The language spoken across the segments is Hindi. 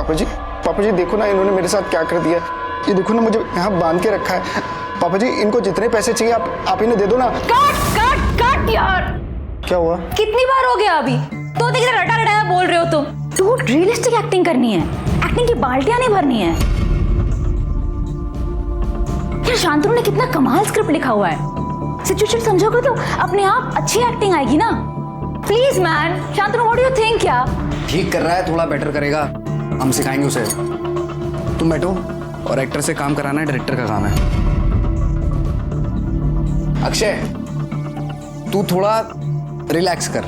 पापा जी देखो ना इन्होंने मेरे साथ क्या कर दिया। ये देखो ना मुझे यहाँ बांध के रखा है। पापा जी इनको जितने पैसे चाहिए आप इन्हें दे दो ना। काट काट काट यार। क्या हुआ? कितनी बार हो गया अभी? तो देखिए रटा रटाया बोल रहे हो तुम। तो रियलिस्टिक एक्टिंग करनी है, एक्टिंग की बाल्टियां नहीं भरनी है। यार शांतनु ने कितना कमाल स्क्रिप्ट लिखा हुआ है। सिचुएशन समझोगे तो अपने आप अच्छी एक्टिंग आएगी ना। Please man, Shantanu what do you think? क्या ठीक कर रहा है, थोड़ा बेटर करेगा, हम सिखाएंगे उसे। तुम बैठो, और एक्टर से काम कराना डायरेक्टर का काम है। अक्षय तू थोड़ा रिलैक्स कर,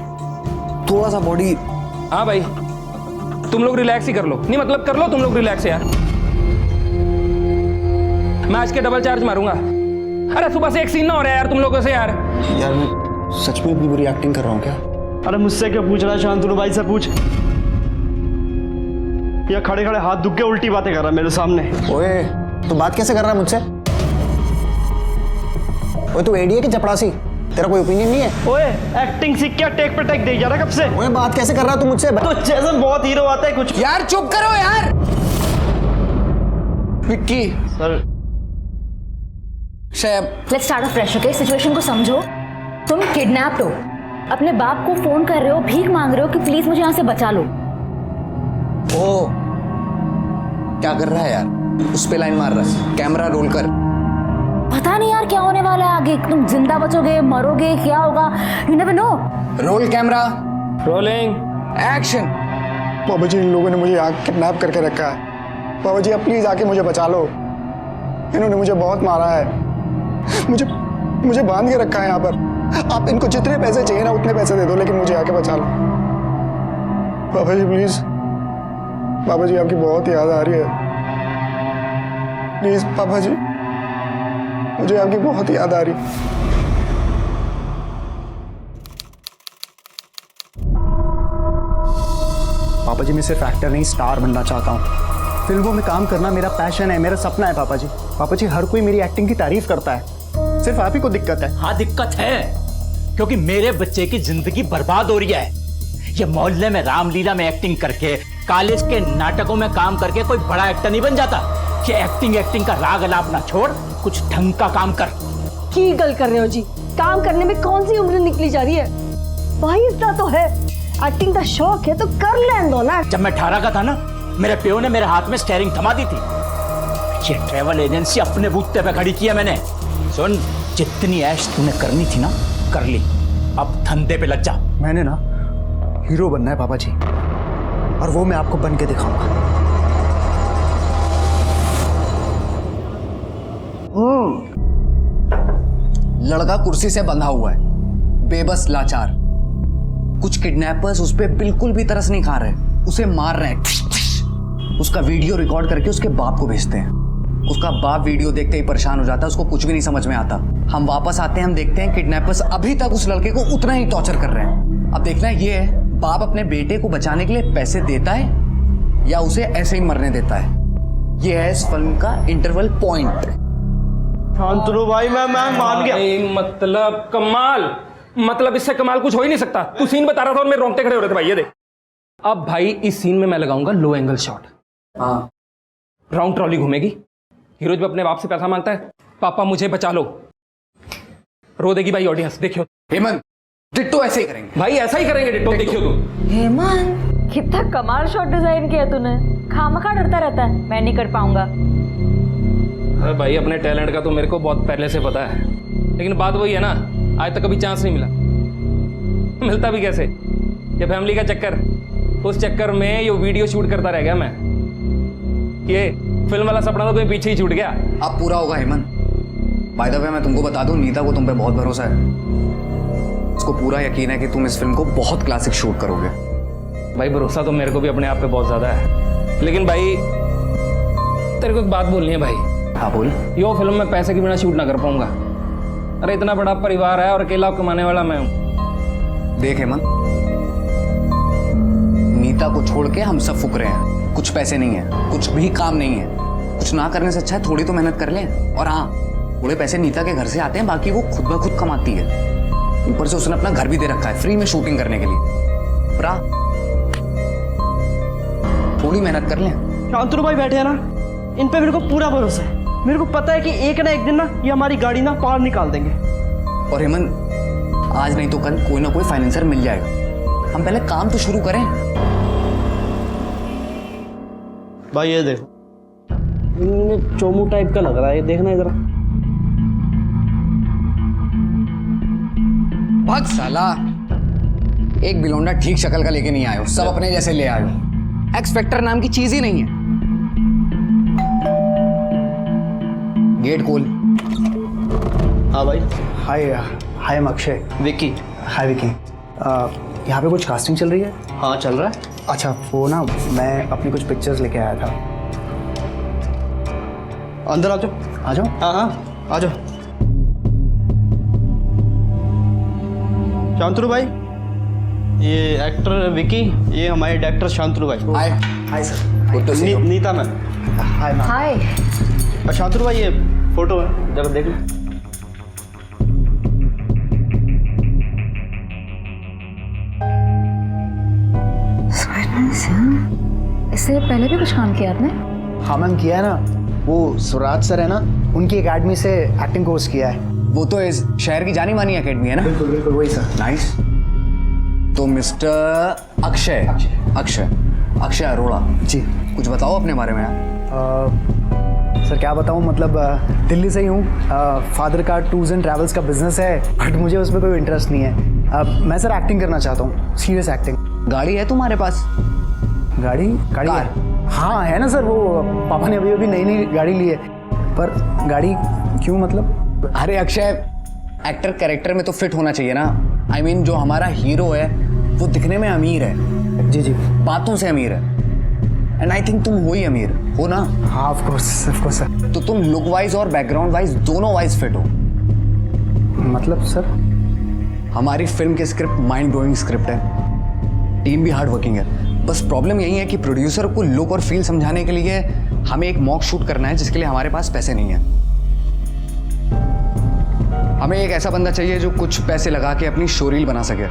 थोड़ा सा बॉडी। हाँ भाई तुम लोग रिलैक्स ही कर लो। नहीं मतलब कर लो तुम लोग रिलैक्स यार। मैं आज के डबल चार्ज मारूंगा। अरे सुबह से एक सीन ना हो रहा है यार तुम लोगों से यार। यार मैं सच में इतनी बुरी एक्टिंग कर रहा हूँ क्या? अरे मुझसे क्या पूछ रहा है शांतनु भाई से पूछ। या खड़े खड़े हाथ दुख के उल्टी बातें कर रहा है मेरे सामने। ओए तू बात कैसे कर रहा है मुझसे? ओए तू एडी है कि चपड़ासी? तेरा कोई ओपिनियन नहीं है? ओए एक्टिंग सीख क्या टेक पे टेक दे जा रहा है कब से? ओए बात कैसे कर रहा है तू मुझसे? तो जैसे बहुत हीरो आता है कुछ। यार चुप करो यार। विक्की सर शैब let's start a fresh. Okay situation को समझो। तुम किडनैप्ड हो, अपने बाप को फोन कर रहे हो, भीख मांग रहे हो कि प्लीज मुझे यहाँ से बचा लो। ओ क्या कर रहा है यार? उस पे लाइन मार रहा है। कैमरा रोल कर। पता नहीं यार क्या होने वाला है आगे। तुम जिंदा बचोगे, मरोगे, क्या होगा, you never know. Roll camera, rolling action. पापा जी इन लोगों ने मुझे यहाँ किडनैप करके रखा है। पापा जी आप प्लीज आके मुझे बचा लो। इन्होंने मुझे बहुत मारा है। मुझे बांध के रखा है यहाँ पर। आप इनको जितने पैसे चाहिए ना उतने पैसे दे दो, लेकिन मुझे आके बचा लो। पापा जी प्लीज। पापा जी आपकी बहुत याद आ रही है। प्लीज पापा जी, मुझे आपकी बहुत याद आ रही है। पापा जी मैं सिर्फ एक्टर नहीं स्टार बनना चाहता हूँ। फिल्मों में काम करना मेरा पैशन है, मेरा सपना है पापा जी। पापा जी हर कोई मेरी एक्टिंग की तारीफ करता है, सिर्फ आप ही को दिक्कत है। हाँ दिक्कत है, क्योंकि मेरे बच्चे की जिंदगी बर्बाद हो रही है। ये मोहल्ले में रामलीला में एक्टिंग करके, कॉलेज के नाटकों में काम करके कोई बड़ा एक्टर नहीं बन जाता। ये एक्टिंग का राग अलाप ना छोड़, कुछ ढंग का काम कर। की गल कर रहे हो जी? काम करने में कौन सी उम्र निकली जा रही है? भाई इतना तो है, एक्टिंग का शौक है तो कर लेने दो ना। जब मैं 18 का था ना, मेरे प्यो ने मेरे हाथ में स्टेयरिंग थमा दी थी। ये ट्रेवल एजेंसी अपने बूते पे खड़ी किया मैंने। सुन, जितनी ऐश तूने करनी थी ना कर ली, अब धंधे पे लग जा। मैंने ना हीरो बनना है पापा जी, और वो मैं आपको बन के दिखाऊंगा। लड़का कुर्सी से बंधा हुआ है, बेबस लाचार। कुछ किडनैपर्स उस पे बिल्कुल भी तरस नहीं खा रहे, उसे मार रहे हैं। उसका वीडियो रिकॉर्ड करके उसके बाप को भेजते हैं। उसका बाप वीडियो देखते ही परेशान हो जाता है, उसको कुछ भी नहीं समझ में आता। हम वापस आते हैं, हम देखते हैं किडनैपर्स अभी तक उस लड़के को उतना ही टॉर्चर कर रहे हैं। अब देखना ये है, बाप अपने बेटे को बचाने के लिए पैसे देता है या उसे ऐसे ही मरने देता है। ये है इस फिल्म का इंटरवल पॉइंट। शांतनु भाई मैं मान गया। मतलब कमाल, मतलब इससे कमाल कुछ हो ही नहीं सकता। तू सीन बता रहा था और मेरे रोंगटे खड़े हो रहे थे भाई। ये देख, अब भाई इस सीन में मैं लगाऊंगा लो एंगल शॉट। हाँ राउंड ट्रॉली घूमेगी, हीरो जब अपने बाप से पैसा मांगता है, पापा मुझे बचा लो, रो देगी भाई ऑडियंस। देखियो हेमंत, डिट्टो ऐसे ही करेंगे भाई, ऐसा ही करेंगे डिट्टो। देखियो तू। हेमंत कितना कमाल शॉट डिजाइन किया तूने। खामखा डरता रहता है मैं नहीं कर पाऊंगा। अरे भाई अपने टैलेंट का तो मेरे को बहुत पहले से पता है, लेकिन बात वही है ना, आज तक कभी चांस नहीं मिला। मिलता भी कैसे? ये फैमिली का चक्कर, उस चक्कर में ये वीडियो शूट करता रह गया मैं। ये फिल्म वाला सपना तो कोई पीछे ही छूट गया। अब पूरा होगा हेमंत। बाय द वे मैं तुमको बता दूं, नीता को तुम पे बहुत भरोसा है। उसको पूरा यकीन है कि तुम इस फिल्म को बहुत क्लासिक शूट करोगे। भाई भरोसा तो मेरे को भी अपने आप पे बहुत ज्यादा है, लेकिन भाई तेरे को एक बात बोलनी है भाई। हाँ बोल। यो फिल्म में पैसे के बिना शूट ना कर पाऊंगा। अरे इतना बड़ा परिवार है और अकेला कमाने वाला मैं हूँ। देख हेमंत, नीता को छोड़ के हम सब फुक रहे हैं। कुछ पैसे नहीं है, कुछ भी काम नहीं है। कुछ ना करने से अच्छा है थोड़ी तो मेहनत कर लें। और हाँ, थोड़े पैसे नीता के घर से आते हैं, बाकी वो खुद ब खुद कमाती है। ऊपर से उसने अपना घर भी दे रखा है फ्री में शूटिंग करने के लिए। थोड़ी मेहनत कर लें। शांतनु भाई बैठे हैं ना, इन पे मेरे को पूरा भरोसा है। मेरे को पता है कि एक ना एक दिन ना ये हमारी गाड़ी ना पार निकाल देंगे। और हेमंत, आज नहीं तो कल कोई ना कोई फाइनेंसर मिल जाएगा। हम पहले काम तो शुरू करें। भाई ये देखो, इनमें चोमू टाइप का लग रहा है, ये देखना इधर। भाग साला, एक बिलोंडा ठीक शक्ल का लेके नहीं आयो, सब अपने जैसे ले आयो। एक्स फैक्टर नाम की चीज ही नहीं है। गेट खोल। हाँ भाई। हाय हाय एम अक्षय। विक्की। हाय विकी। यहाँ पे कुछ कास्टिंग चल रही है? हाँ चल रहा है। अच्छा, वो ना मैं अपनी कुछ पिक्चर्स लेके आया था। अंदर आ जाओ। आ जाओ। हाँ हाँ आ जाओ। शांतनु भाई, ये एक्टर विकी, ये हमारे डायरेक्टर शांतनु भाई। Hi. Hi sir. Good to see you. Neeta ma'am. Hi ma'am. Hi. और शांतनु भाई ये फोटो है, जरा देख लो। इससे पहले भी कुछ काम किया आपने? हाँ मैम, किया है ना। वो सुराज सर है ना, उनकी एकेडमी से एक्टिंग कोर्स किया है। वो तो इस शहर की जानी मानी एकेडमी है ना? बिल्कुल बिल्कुल वही सर। नाइस। तो मिस्टर अक्षय अक्षय अक्षय अरोड़ा जी। कुछ बताओ अपने बारे में यार। सर क्या बताऊँ, मतलब दिल्ली से ही हूँ। फादर का टूर्स एंड ट्रैवल्स का बिजनेस है, बट मुझे उसमें कोई इंटरेस्ट नहीं है। मैं सर एक्टिंग करना चाहता हूँ, सीरियस एक्टिंग। गाड़ी है तुम्हारे पास? गाड़ी गाड़ी कार? हाँ है ना सर, वो पापा ने अभी अभी नई नई गाड़ी ली है। पर गाड़ी क्यों मतलब? अरे अक्षय, एक्टर कैरेक्टर में तो फिट होना चाहिए ना। I mean, जो हमारा हीरो है वो दिखने में अमीर है, जी जी। बातों से अमीर है। एंड आई थिंक तुम हो ही अमीर हो ना? हाँ ऑफ कोर्स सर। तो तुम लुक वाइज और बैकग्राउंड वाइज दोनों वाइज फिट हो। मतलब सर? हमारी फिल्म की स्क्रिप्ट माइंड ब्लोइंग स्क्रिप्ट है, टीम भी हार्ड वर्किंग है। बस प्रॉब्लम यही है कि प्रोड्यूसर को लुक और फील समझाने के लिए हमें एक मॉक शूट करना है, जिसके लिए हमारे पास पैसे नहीं है। हमें एक ऐसा बंदा चाहिए जो कुछ पैसे लगा के अपनी शोरील बना सके,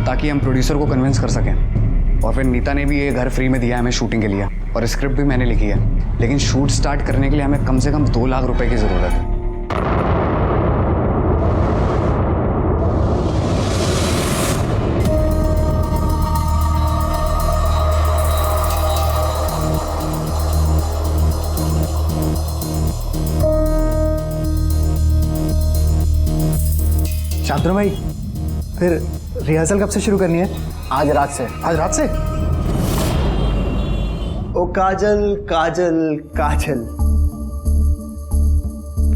ताकि हम प्रोड्यूसर को कन्विंस कर सकें। और फिर नीता ने भी ये घर फ्री में दिया है हमें शूटिंग के लिए, और स्क्रिप्ट भी मैंने लिखी है। लेकिन शूट स्टार्ट करने के लिए हमें कम से कम 2 लाख रुपए की ज़रूरत है। शांतनु भाई, फिर रिहर्सल कब से शुरू करनी है? आज रात से। आज रात से? ओ काजल काजल काजल,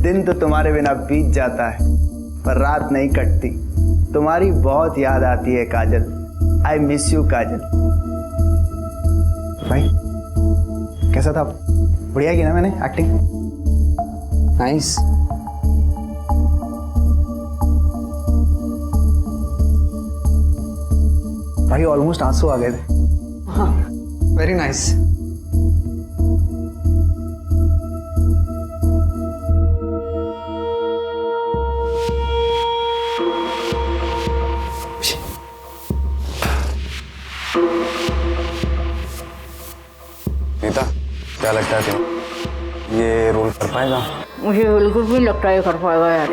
दिन तो तुम्हारे बिना बीत जाता है, पर रात नहीं कटती। तुम्हारी बहुत याद आती है काजल। आई मिस यू काजल। भाई कैसा था? बढ़िया की ना मैंने एक्टिंग? नाइस। भाई ऑलमोस्ट आंसू आ गए थे। हाँ, वेरी नाइस। नीता, क्या लगता है तुम्हें ये रोल कर पाएगा? मुझे बिल्कुल भी लगता है कर पाएगा यार।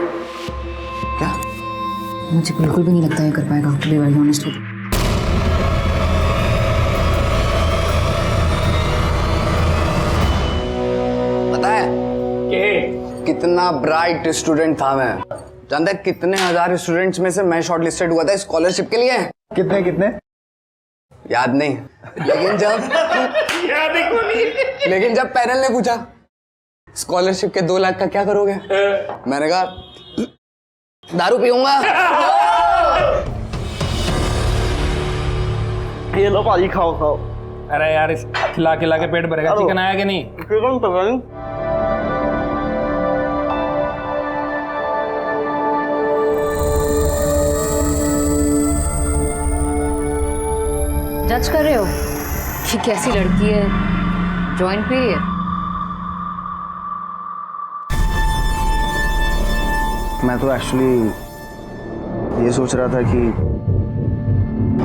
क्या? मुझे बिल्कुल भी नहीं लगता है कर पाएगा, to be very honest with. पता है कितना ब्राइट स्टूडेंट था मैं? जानता है कितने हजार स्टूडेंट्स में से मैं शॉर्ट लिस्टेड हुआ था स्कॉलरशिप के लिए? कितने कितने? याद नहीं, लेकिन जब पैनल ने पूछा स्कॉलरशिप के 2 लाख का क्या करोगे, मैंने कहा दारू पीऊंगा। ये लो भाजी, खाओ खाओ। अरे यार, इस खिला खिला के पेट भरेगा। चिकन आया कि नहीं? चिकन पता नहीं। जज कर रहे हो कि कैसी लड़की है, जॉइंट पे है? मैं तो एक्चुअली ये सोच रहा था कि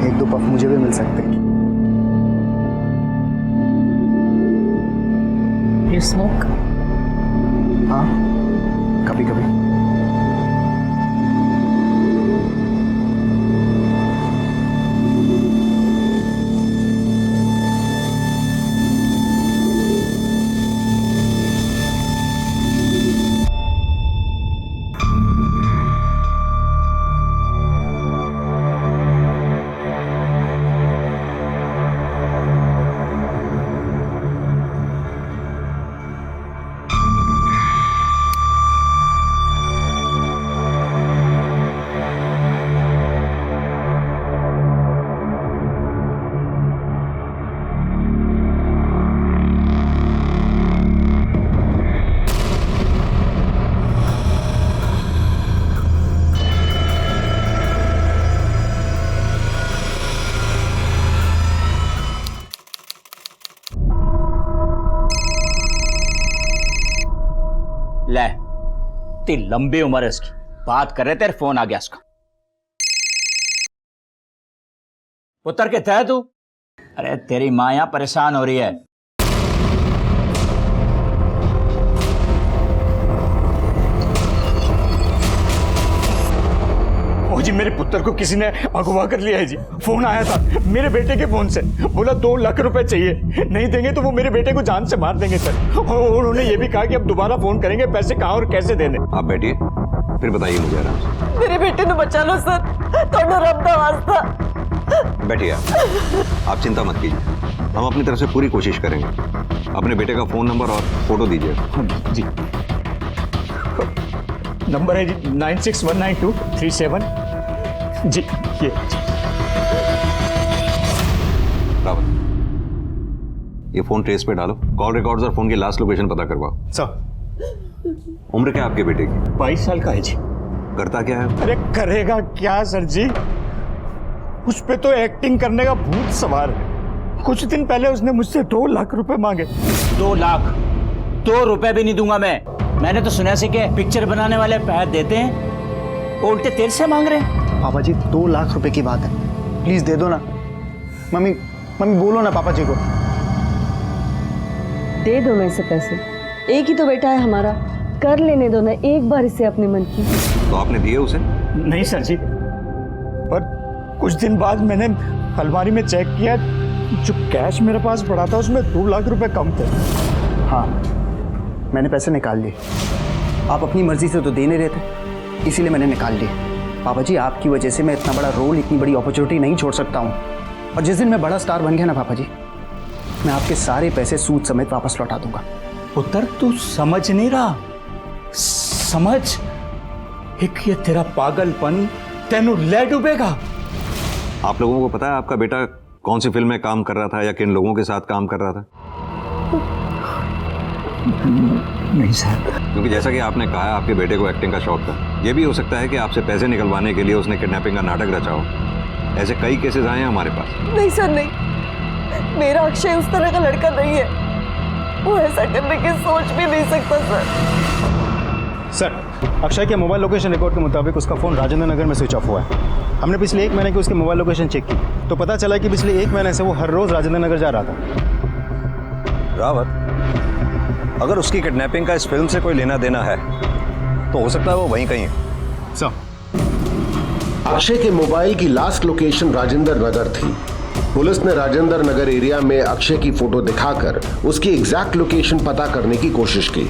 1-2 पफ मुझे भी मिल सकते। You smoke? हाँ, कभी कभी। ले, इतनी लंबी उम्र है इसकी, बात कर रहे तेरे फोन आ गया इसका। पुत्र के थे तू? अरे तेरी माँ यहाँ परेशान हो रही है। ओ जी, मेरे पुत्र को किसी ने अगवा कर लिया है जी। फोन आया था मेरे बेटे के फोन से, बोला 2 लाख रुपए चाहिए, नहीं देंगे तो वो मेरे बेटे को जान से मार देंगे सर। और उन्होंने ये भी कहा कि अब दोबारा फोन करेंगे, पैसे कहाँ और कैसे देने। आप बैठिए, फिर बताइए मुझे आराम से। मेरे बेटे ने बचा लो सर, थोड़ा रब दा वास्ता। बैठिए आप चिंता मत कीजिए, हम अपनी तरफ से पूरी कोशिश करेंगे। अपने बेटे का फोन नंबर और फोटो दीजिए। जी, नंबर है जी 96192337 जी। ये रावत, ये फोन ट्रेस पे डालो, कॉल रिकॉर्ड्स और फोन की लास्ट लोकेशन पता करवाओ। सर, उम्र क्या है आपके बेटे की? 22 साल का है जी। करता क्या है? अरे करेगा क्या सर जी, उस पे तो एक्टिंग करने का भूत सवार है। कुछ दिन पहले उसने मुझसे 2 लाख रुपए मांगे। 2 लाख? 2 रुपए भी नहीं दूंगा मैं। मैंने तो सुना सी के पिक्चर बनाने वाले पैसे देते हैं, उल्टे तेरे से मांग रहे हैं। पापा जी 2 लाख रुपए की बात है, प्लीज दे दो ना। मम्मी बोलो ना पापा जी को। दे दो ना इसे पैसे, एक ही तो बेटा है हमारा, कर लेने दो ना एक बार इसे अपने मन की। तो आपने दिए उसे? नहीं सर जी, पर कुछ दिन बाद मैंने अलमारी में चेक किया, जो कैश मेरे पास पड़ा था उसमें 2 लाख रुपए कम थे। हाँ, मैंने पैसे निकाल लिए। आप अपनी मर्जी से तो दे नहीं रहे थे, इसीलिए मैंने निकाल लिए। पापा जी, आपकी वजह से मैं इतना बड़ा रोल, इतनी बड़ी अपॉर्चुनिटी नहीं छोड़ सकता हूँ। और जिस दिन मैं बड़ा स्टार बन गया ना पापा जी, मैं आपके सारे पैसे सूद समेत वापस लौटा दूंगा। पुत्र, तू समझ नहीं रहा, समझ। एक ये तेरा पागलपन तेनू ले डूबेगा। आप लोगों को पता है आपका बेटा कौन सी फिल्म में काम कर रहा था या किन लोगों के साथ काम कर रहा था? नहीं सर। क्योंकि जैसा कि आपने कहा आपके बेटे को एक्टिंग का शौक था, ये भी हो सकता है कि आपसे पैसे निकलवाने के लिए उसने किडनैपिंग का नाटक रचा हो। ऐसे कई केसेस आए हैं हमारे पास। नहीं सर नहीं, मेरा अक्षय उस तरह का लड़का नहीं है, वो ऐसा करने की सोच भी नहीं सकता सर। सर, अक्षय के मोबाइल लोकेशन रिकॉर्ड के मुताबिक उसका फ़ोन राजेंद्र नगर में स्विच ऑफ हुआ है। हमने पिछले 1 महीने की उसकी मोबाइल लोकेशन चेक की, तो पता चला कि पिछले 1 महीने से वो हर रोज़ राजेंद्र नगर जा रहा था। रावत, अगर उसकी किडनैपिंग का इस फिल्म से कोई लेना देना है तो हो सकता है वो वहीं कहीं है। सर, अक्षय के मोबाइल की लास्ट लोकेशन राजेंद्र नगर थी। पुलिस ने राजेंद्र नगर एरिया में अक्षय की फोटो दिखाकर उसकी एग्जैक्ट लोकेशन पता करने की कोशिश की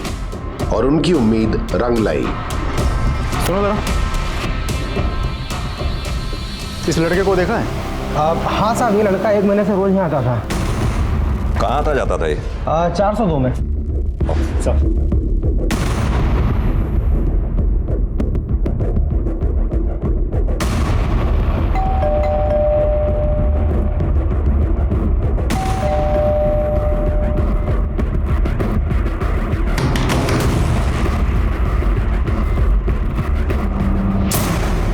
और उनकी उम्मीद रंग लाई। सुनो जरा, इस लड़के को देखा है? हाँ साहब, ये लड़का 1 महीने से रोज यहाँ आता था। कहाँ था जाता था ये? 402 में। सर,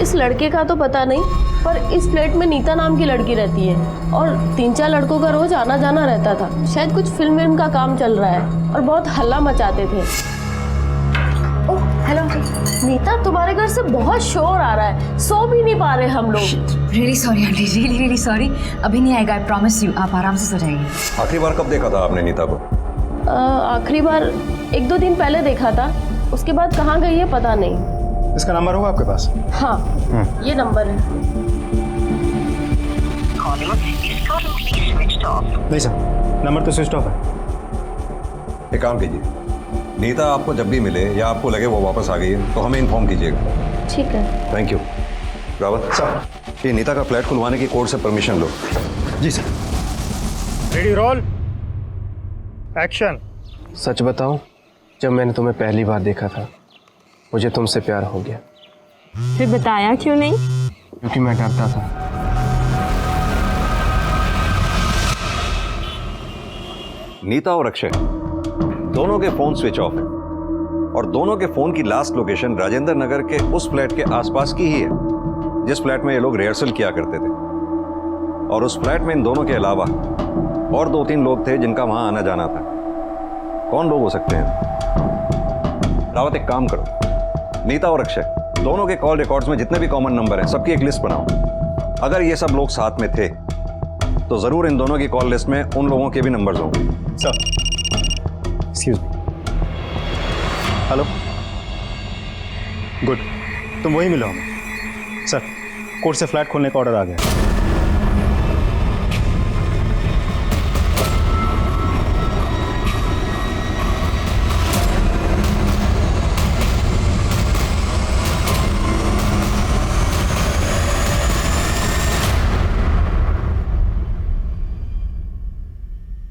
इस लड़के का तो पता नहीं, पर इस फ्लैट में नीता नाम की लड़की रहती है और 3-4 लड़कों का रोज आना जाना रहता था। शायद कुछ फिल्म का काम चल रहा है और बहुत हल्ला मचाते थे। ओह हेलो नीता, तुम्हारे घर से बहुत शोर आ रहा है, सो भी नहीं पा रहे हम लोग। Really sorry aunty, really sorry. अभी नहीं आएगा, आई प्रॉमिस यू। आप आराम से सो जाइए। आखिरी बार कब देखा था आपने नीता को? आखिरी बार 1-2 दिन पहले देखा था, उसके बाद कहाँ गई है पता नहीं। इसका नंबर होगा आपके पास? हाँ, ये नंबर है। नहीं सर, नंबर तो स्विच ऑफ है। एक काम कीजिए, नीता आपको जब भी मिले या आपको लगे वो वापस आ गई है तो हमें इन्फॉर्म कीजिएगा। ठीक है। Thank you. रावत सर। ये नीता का फ्लैट खुलवाने की कोर्ट से परमिशन लो। जी सर। Ready roll action. सच बताऊं, जब मैंने तुम्हें पहली बार देखा था मुझे तुमसे प्यार हो गया। फिर बताया क्यों नहीं? क्योंकि मैं डरता था। नीता और अक्षय दोनों के फोन स्विच ऑफ है और दोनों के फोन की लास्ट लोकेशन राजेंद्र नगर के उस फ्लैट के आसपास की ही है जिस फ्लैट में ये लोग रिहर्सल किया करते थे। और उस फ्लैट में इन दोनों के अलावा और 2-3 लोग थे जिनका वहां आना जाना था। कौन लोग हो सकते हैं? रावत, एक काम करो, नीता और अक्षय दोनों के कॉल रिकॉर्ड्स में जितने भी कॉमन नंबर हैं सबकी एक लिस्ट बनाओ। अगर ये सब लोग साथ में थे तो जरूर इन दोनों की कॉल लिस्ट में उन लोगों के भी नंबर्स होंगे। Sir, excuse me. Hello, good, तुम वही मिलो हमें। सर, कोर्ट से फ्लैट खोलने का ऑर्डर आ गया।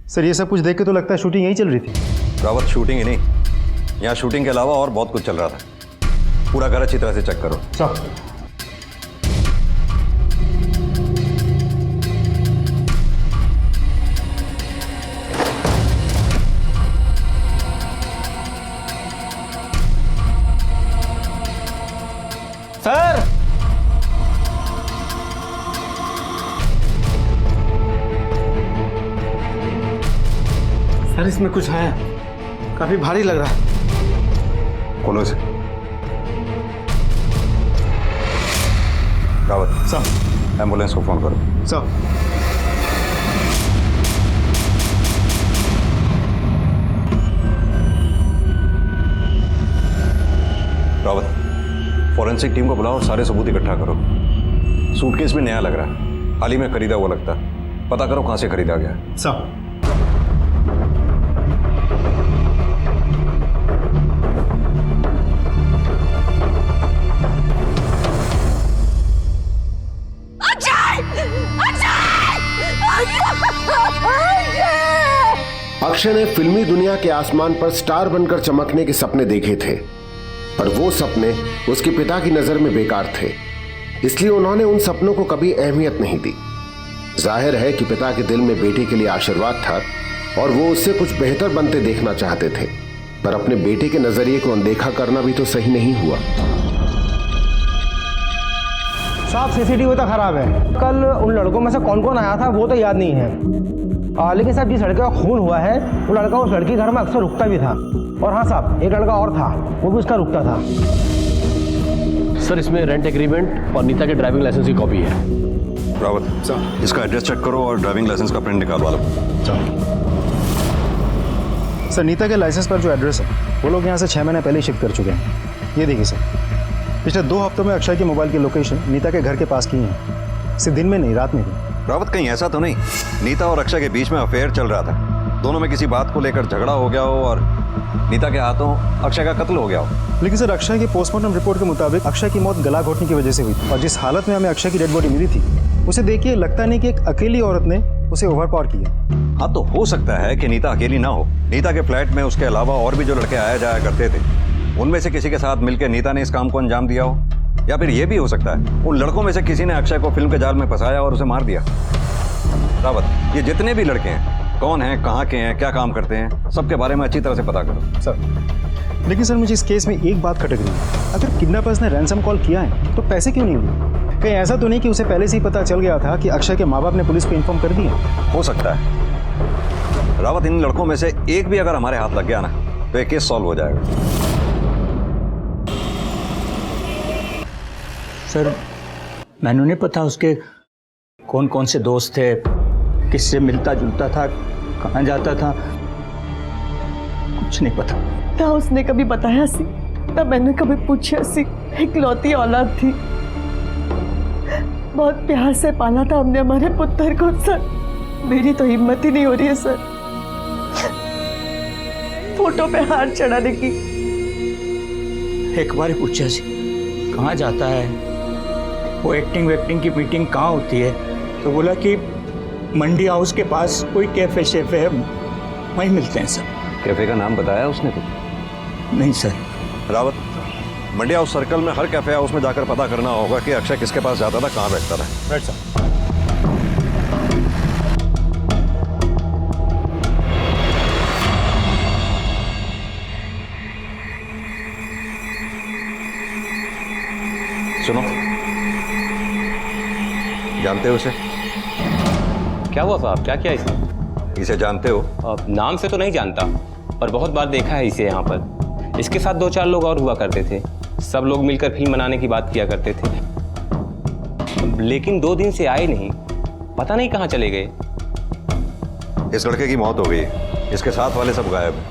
सर, ये सब कुछ देख के तो लगता है शूटिंग यहीं चल रही थी। रावत, शूटिंग ही नहीं, यहाँ शूटिंग के अलावा और बहुत कुछ चल रहा था। पूरा घर अच्छी तरह से चेक करो। सर। सर, सर इसमें कुछ है, काफी भारी लग रहा है। खोलो इसे। रावत, सर। एम्बुलेंस को फोन करो। सर। रावत, फॉरेंसिक टीम को बुलाओ और सारे सबूत इकट्ठा करो। सूटकेस भी नया लग रहा है, हाल ही में खरीदा हुआ लगता। पता करो कहां से खरीदा गया। सर। अक्षय ने फिल्मी दुनिया के आसमान पर स्टार बनकर चमकने के सपने देखे थे, पर वो सपने उसके पिता की नजर में बेकार थे, इसलिए उन्होंने उन सपनों को कभी अहमियत नहीं दी। जाहिर है कि पिता के दिल में बेटे के लिए आशीर्वाद था और वो उससे कुछ बेहतर बनते देखना चाहते थे, पर अपने बेटे के नजरिए को अनदेखा करना भी तो सही नहीं हुआ। साहब, सीसीटीवी तो खराब है। कल उन लड़कों में से कौन कौन आया था वो तो याद नहीं है, लेकिन साहब जिस लड़के का खून हुआ है वो लड़का उस लड़की घर में अक्सर रुकता भी था। और हाँ साहब, एक लड़का और था, वो भी उसका रुकता था। सर, इसमें रेंट एग्रीमेंट और नीता के ड्राइविंग लाइसेंस की कॉपी है। रावत, सर, इसका एड्रेस चेक करो और ड्राइविंग लाइसेंस का प्रिंट निकालवा लो। सर, नीता के लाइसेंस पर जो एड्रेस है वो लोग यहाँ से 6 महीने पहले ही शिफ्ट कर चुके हैं। ये देखिए सर, पिछले 2 हफ्तों में अक्षय की मोबाइल की लोकेशन नीता के घर के पास की है, सिर्फ दिन में नहीं रात में भी। रावत, कहीं ऐसा तो नहीं नीता और अक्षय के बीच में अफेयर चल रहा था, दोनों में किसी बात को लेकर झगड़ा हो गया हो और नीता के हाथों अक्षय का कत्ल हो गया हो? लेकिन सर, अक्षय की पोस्टमार्टम रिपोर्ट के मुताबिक अक्षय की मौत गला घोटने की वजह से हुई और जिस हालत में हमें अक्षय की डेड बॉडी मिली थी उसे देखिए लगता नहीं कि एक अकेली औरत ने उसे ओवरपावर किया। हाँ, तो हो सकता है कि नीता अकेली ना हो। नीता के फ्लैट में उसके अलावा और भी जो लड़के आया जाया करते थे उनमें से किसी के साथ मिलकर नीता ने इस काम को अंजाम दिया हो, या फिर यह भी हो सकता है उन लड़कों में से किसी ने अक्षय को फिल्म के जाल में फंसाया और उसे मार दिया। रावत, ये जितने भी लड़के हैं, कौन हैं, कहाँ के हैं, क्या काम करते हैं, सबके बारे में अच्छी तरह से पता करो। सर, लेकिन सर मुझे इस केस में एक बात खटक रही है, अगर किडनैपर्स ने रैंसम कॉल किया है तो पैसे क्यों नहीं लिए? कहीं ऐसा तो नहीं कि उसे पहले से ही पता चल गया था कि अक्षय के माँ बाप ने पुलिस को इन्फॉर्म कर दिया? हो सकता है। रावत, इन लड़कों में से एक भी अगर हमारे हाथ लग गया ना तो ये केस सॉल्व हो जाएगा। सर, मैंने नहीं पता उसके कौन कौन से दोस्त थे, किससे मिलता जुलता था, कहाँ जाता था। कुछ नहीं पता। ना उसने कभी बताया सी, ना मैंने कभी पूछा सी। इकलौती औलाद थी, बहुत प्यार से पाला था हमने हमारे पुत्र को सर। मेरी तो हिम्मत ही नहीं हो रही है सर फोटो पे हाथ चढ़ाने की। एक बार ही पूछा जी कहाँ जाता है, वो एक्टिंग की मीटिंग कहाँ होती है, तो बोला कि मंडी हाउस के पास कोई कैफे शेफे है, वहीं मिलते हैं सर। कैफे का नाम बताया उसने कुछ? नहीं सर। रावत, मंडी हाउस सर्कल में हर कैफे हाउस में जाकर पता करना होगा कि अक्षय किसके पास जाता था, कहाँ बैठता था। Right sir. सुनो, जानते हो इसे? क्या हुआ साहब, क्या किया इसने? इसे जानते हो? नाम से तो नहीं जानता, पर बहुत बार देखा है इसे यहाँ पर। इसके साथ 2-4 लोग और हुआ करते थे, सब लोग मिलकर फिल्म बनाने की बात किया करते थे, लेकिन 2 दिन से आए नहीं, पता नहीं कहाँ चले गए। इस लड़के की मौत हो गई, इसके साथ वाले सब गायब हैं।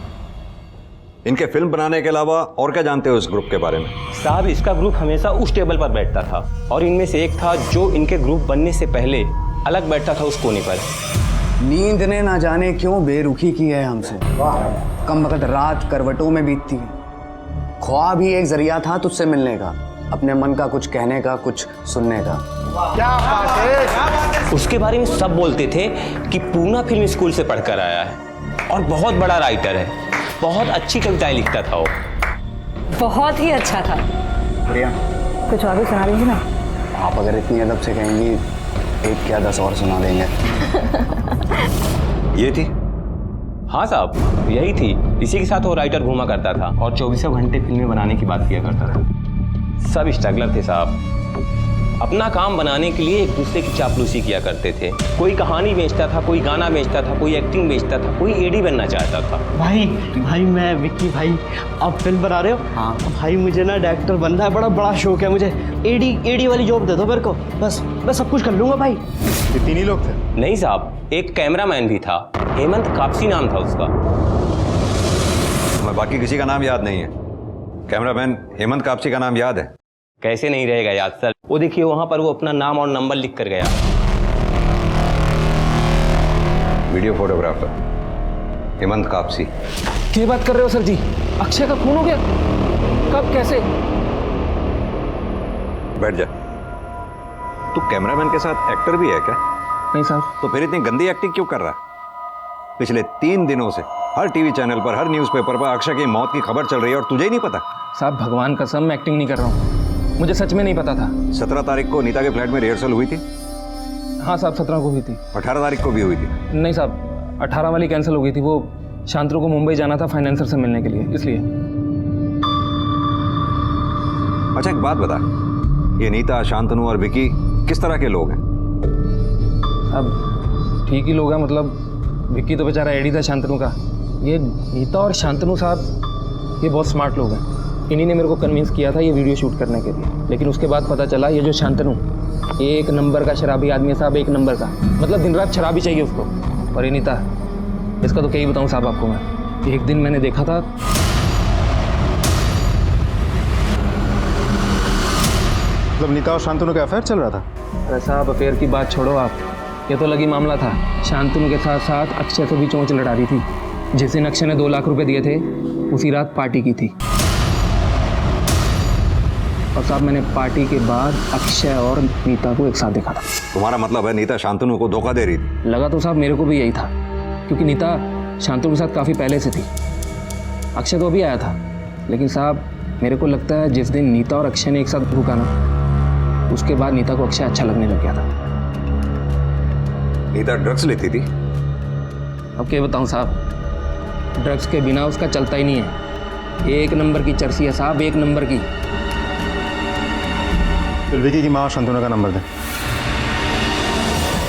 इनके फिल्म बनाने के अलावा और क्या जानते हो इस ग्रुप के बारे में? साहब, इसका ग्रुप हमेशा उस टेबल पर बैठता था, और इनमें से एक था जो इनके ग्रुप बनने से पहले अलग बैठता था उस कोने पर। नींद ने ना जाने क्यों बेरुखी की है हमसे। कम वक्त रात करवटों में बीतती है। ख्वाब ही एक जरिया था तुझसे मिलने का, अपने मन का कुछ कहने का, कुछ सुनने का। क्या बात है? उसके बारे में सब बोलते थे कि पूना फिल्म स्कूल से पढ़कर आया है और बहुत बड़ा राइटर है, बहुत अच्छी कविताएं लिखता था वो। बहुत ही अच्छा था। प्रिया, कुछ और भी सुना देंगे ना? आप अगर इतनी अदब से कहेंगी, 1 या 10 और सुना देंगे। ये थी? हाँ साहब, यही थी। इसी के साथ वो राइटर घूमा करता था और 24 घंटे फिल्में बनाने की बात किया करता था। सब स्ट्रगलर थे साहब, अपना काम बनाने के लिए एक दूसरे की चापलूसी किया करते थे। कोई कहानी बेचता था, कोई गाना बेचता था, कोई एक्टिंग बेचता था, कोई एडी बनना चाहता था। भाई मैं विक्की भाई, आप फिल्म बना रहे हो? हाँ भाई, मुझे ना डायरेक्टर बनना है, बड़ा शौक है मुझे। एडी वाली जॉब दे दो मेरे को, बस मैं सब कुछ कर लूंगा भाई। ये 3 ही लोग थे? नहीं साहब, एक कैमरामैन भी था, हेमंत कापसी नाम था उसका। मैं बाकी किसी का नाम याद नहीं है, कैमरामैन हेमंत कापसी का नाम याद है। कैसे नहीं रहेगा याद सर? वो देखिए वहां पर वो अपना नाम और नंबर लिख कर गया। Video photographer Hemant Kapsi. क्या बात कर रहे हो सर जी? अक्षय का खून हो गया? कब, कैसे? बैठ जा। तू कैमरामैन के साथ एक्टर भी है क्या? नहीं साहब। तो फिर इतनी गंदी एक्टिंग क्यों कर रहा है? पिछले 3 दिनों से हर टीवी चैनल पर, हर न्यूज़पेपर पर अक्षय की मौत की खबर चल रही है और तुझे ही नहीं पता? साहब, भगवान कसम मैं एक्टिंग नहीं कर रहा हूँ, मुझे सच में नहीं पता था। 17 तारीख को नीता के फ्लैट में रिहर्सल हुई थी? हाँ साहब, 17 को हुई थी। 18 तारीख को भी हुई थी? नहीं साहब, 18 वाली कैंसिल हो गई थी। वो शांतनु को मुंबई जाना था फाइनेंसर से मिलने के लिए, इसलिए। अच्छा एक बात बता, ये नीता, शांतनु और विकी किस तरह के लोग हैं? अब ठीक ही लोग हैं, मतलब विक्की तो बेचारा एडी था शांतनु का। ये नीता और शांतनु साहब ये बहुत स्मार्ट लोग हैं। इन्हीं ने मेरे को कन्विंस किया था ये वीडियो शूट करने के लिए, लेकिन उसके बाद पता चला ये जो शांतनु 1 नंबर का शराबी आदमी है साहब, 1 नंबर का, मतलब दिन रात शराबी चाहिए उसको। और ये नीता, इसका तो क्या ही बताऊँ साहब आपको मैं। एक दिन मैंने देखा था, मतलब नीता और शांतनु का अफेयर चल रहा था? अरे साहब, अफेयर की बात छोड़ो आप, ये तो लगी मामला था। शांतनु के साथ साथ अक्षय से भी चोंच लड़ा रही थी। जिस दिन अक्षय ने 2 लाख रुपए दिए थे, उसी रात पार्टी की थी। और साहब, मैंने पार्टी के बाद अक्षय और नीता को एक साथ देखा था। तुम्हारा मतलब है नीता शांतनु को धोखा दे रही थी? लगा तो साहब मेरे को भी यही था, क्योंकि नीता शांतनु के साथ काफ़ी पहले से थी। अक्षय तो अभी आया था, लेकिन साहब मेरे को लगता है जिस दिन नीता और अक्षय ने एक साथ भूखा ना, उसके बाद नीता को अक्षय अच्छा लगने लग गया था। नीता ड्रग्स लेती थी? अब क्या बताऊँ साहब, ड्रग्स के बिना उसका चलता ही नहीं है। 1 नंबर की चर्सी है साहब, 1 नंबर की। फिर विकी की माँ शांतनु का नंबर दें।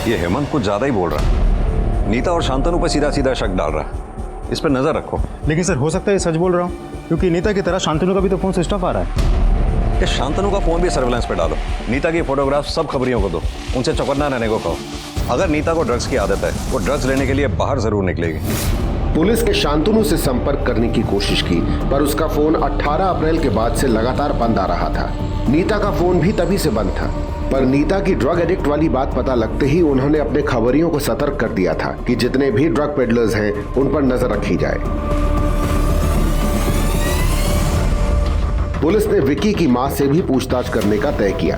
ये हेमंत कुछ ज्यादा ही बोल रहा है, नीता और शांतनु पर सीधा सीधा शक डाल रहा है। इस पर नजर रखो। लेकिन सर, हो सकता है ये सच बोल रहा हूँ, क्योंकि नीता की तरह शांतनु का भी तो फोन स्विच ऑफ आ रहा है। कि शांतनु का फोन भी सर्विलांस पे डालो, नीता की फोटोग्राफ सब खबरियों को दो, उनसे चौकन्ना रहने को कहो। अगर नीता को ड्रग्स की आदत है, वो ड्रग्स लेने के लिए बाहर जरूर निकलेगी। पुलिस ने शांतनु से संपर्क करने की कोशिश की, पर उसका फोन 18 अप्रैल के बाद से लगातार बंद आ रहा था। नीता का फोन भी तभी से बंद था, पर नीता की ड्रग एडिक्ट वाली बात पता लगते ही उन्होंने अपने खबरियों को सतर्क कर दिया था कि जितने भी ड्रग पेडलर्स हैं उन पर नजर रखी जाए। पुलिस ने विकी की मां से भी पूछताछ करने का तय किया।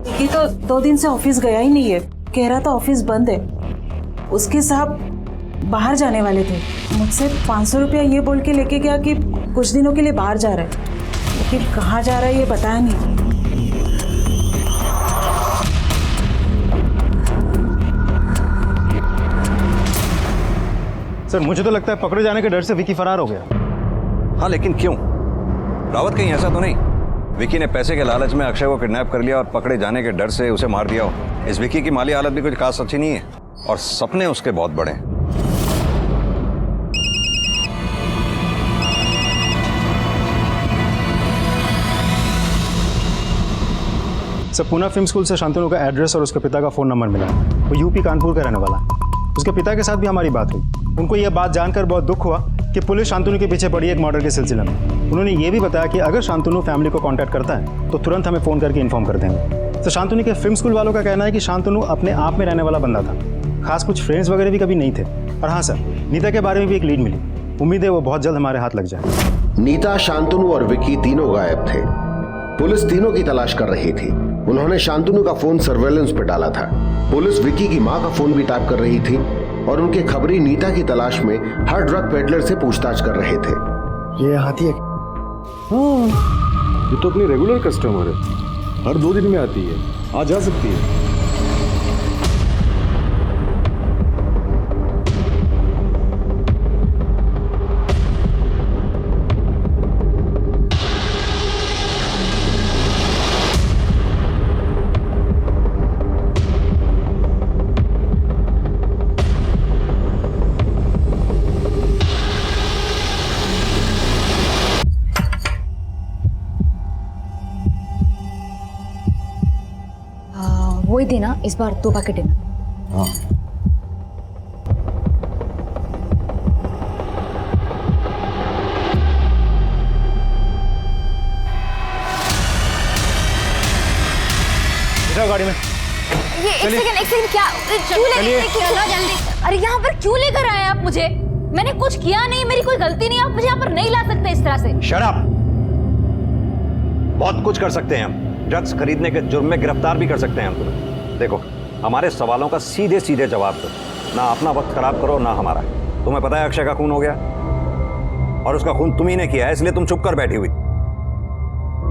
विकी तो 2 दिन से ऑफिस गया ही नहीं है, कह रहा था ऑफिस बंद है। उसके साहब बाहर जाने वाले थे, मुझसे 500 रुपया ये बोल के लेके गया कि कुछ दिनों के लिए बाहर जा रहा है, लेकिन कहाँ जा रहा है ये बताया नहीं। सर मुझे तो लगता है पकड़े जाने के डर से विकी फरार हो गया। हाँ लेकिन क्यों? रावत कहीं ऐसा तो नहीं विकी ने पैसे के लालच में अक्षय को किडनैप कर लिया और पकड़े जाने के डर से उसे मार दिया हो? इस विकी की माली हालत भी कुछ खास अच्छी नहीं है और सपने उसके बहुत बड़े हैं। सर पूना फिल्म स्कूल से शांतनु का एड्रेस और उसके पिता का फोन नंबर मिला। वो यूपी कानपुर का रहने वाला है। उसके पिता के साथ भी हमारी बात हुई। उनको यह बात जानकर बहुत दुख हुआ कि पुलिस शांतनु के पीछे पड़ी एक मर्डर के सिलसिले में। उन्होंने ये भी बताया कि अगर शांतनु फैमिली को कांटेक्ट करता है तो तुरंत हमें फ़ोन करके इन्फॉर्म कर देंगे। तो शांतनु के फिल्म स्कूल वालों का कहना है कि शांतनु अपने आप में रहने वाला बंदा था, खास कुछ फ्रेंड्स वगैरह भी कभी नहीं थे। और हाँ सर, नीता के बारे में भी एक लीड मिली, उम्मीद है वो बहुत जल्द हमारे हाथ लग जाए। नीता, शांतनु और विकी तीनों गायब थे। पुलिस तीनों की तलाश कर रही थी। उन्होंने शांतनु का फोन सर्वेलेंस पे डाला था। पुलिस विकी की मां का फोन भी टैप कर रही थी और उनके खबरी नीता की तलाश में हर ड्रग पेडलर से पूछताछ कर रहे थे। ये आती है? हाँ, ये तो अपनी रेगुलर कस्टमर है, हर 2 दिन में आती है, आ जा सकती है। वही देना, इस बार 2 पैकेट देना। हाँ। गाड़ी में ये एक सेकंड क्या क्यों जल्दी। अरे यहाँ पर क्यों लेकर आए आप मुझे? मैंने कुछ किया नहीं, मेरी कोई गलती नहीं, आप मुझे यहाँ पर नहीं ला सकते इस तरह से। Shut up. बहुत कुछ कर सकते हैं हम, ड्रग्स खरीदने के जुर्म में गिरफ्तार भी कर सकते हैं हम तुम्हें। देखो, हमारे सवालों का सीधे सीधे जवाब दो, ना अपना वक्त खराब करो ना हमारा। तुम्हें पता है अक्षय का खून हो गया और उसका खून तुम ही ने किया है, इसलिए तुम चुप कर बैठी हुई।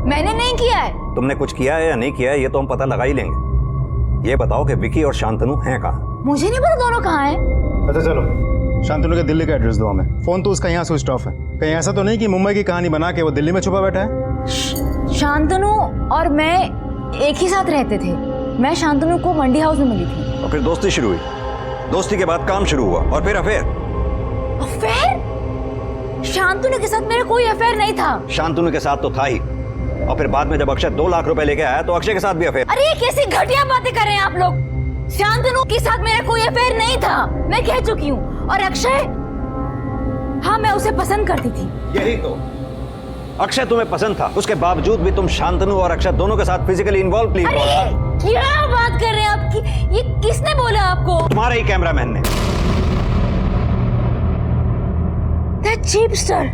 मैंने नहीं किया है। तुमने कुछ किया है या नहीं किया है ये तो हम पता लगा ही लेंगे। ये बताओ कि विकी और शांतनु हैं कहाँ? मुझे नहीं पता दोनों कहाँ हैं। अच्छा चलो, शांतनु के दिल्ली का एड्रेस दो हमें। फोन तो उसका यहाँ स्विच ऑफ है। कहीं ऐसा तो नहीं कि मुंबई की कहानी बना के वो दिल्ली में छुपा बैठा है? शांतनु और मैं एक ही साथ रहते थे। मैं शांतनु को मंडी हाउस में मिली थी। और फिर दोस्ती शुरू हुई, दोस्ती के बाद काम शुरू हुआ और फिर अफेयर। अफेयर? शांतनु के साथ मेरा कोई अफेयर नहीं था। शांतनु के साथ तो था ही, और फिर बाद में जब अक्षय 2 लाख रुपए लेके आया तो अक्षय के साथ भी अफेयर। अरे ये कैसी घटिया बातें कर रहे हैं आप लोग। शांतनु के साथ मेरा कोई अफेयर नहीं था, मैं कह चुकी हूँ। और अक्षय, हाँ मैं उसे पसंद करती थी। यही तो, अक्षय तुम्हें पसंद था, उसके बावजूद भी तुम शांतनु और अक्षय दोनों के साथ फिजिकली इन्वॉल्व प्लीज। क्या बात कर रहे हैं आप? ये किसने बोला आपको? तुम्हारा ही कैमरामैन ने। That cheapster।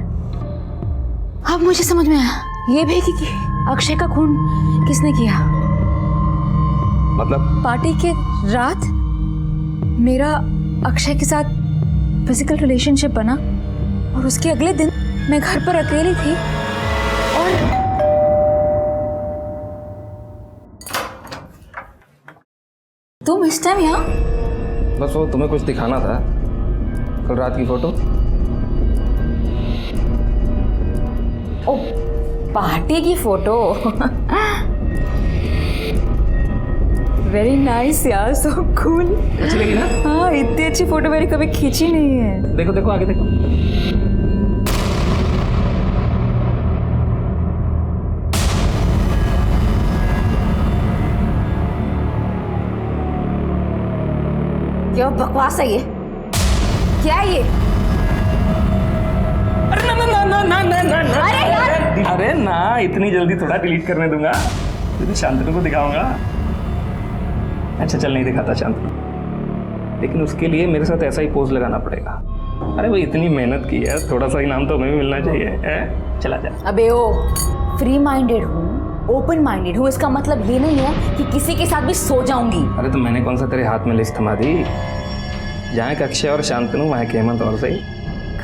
अब मुझे समझ में आया, ये भी कि अक्षय का खून किसने किया। मतलब? पार्टी के रात मेरा अक्षय के साथ फिजिकल रिलेशनशिप बना और उसके अगले दिन मैं घर पर अकेली थी और तुम इस टाइम यहाँ? बस वो तुम्हें कुछ दिखाना था, कल रात की फोटो। ओ, पार्टी की फोटो। वेरी नाइस यार, सो कूल। अच्छी लगी ना? हाँ, इतनी अच्छी फोटो मैंने कभी खींची नहीं है। देखो देखो आगे देखो। क्या बकवास है ये? क्या है ये? अरे ना ना ना ना ना ना ना ना। अरे यार! अरे ना, इतनी जल्दी थोड़ा डिलीट करने दूंगा। तुझे शांतनु को दिखाऊंगा। अच्छा चल, नहीं दिखाता शांतनु, लेकिन उसके लिए मेरे साथ ऐसा ही पोज लगाना पड़ेगा। अरे भाई इतनी मेहनत की है, थोड़ा सा इनाम तो हमें भी मिलना चाहिए है? चला जा। अबे ओ, फ्री माइंडेड हूँ, ओपन माइंडेड हूँ, इसका मतलब ये नहीं है कि किसी के साथ भी सो जाऊंगी। अरे तो मैंने कौन सा तेरे हाथ में लिस्ट थमा दी? जहाँ का अक्षय और शांतनु, वहाँ के हेमंत और सही।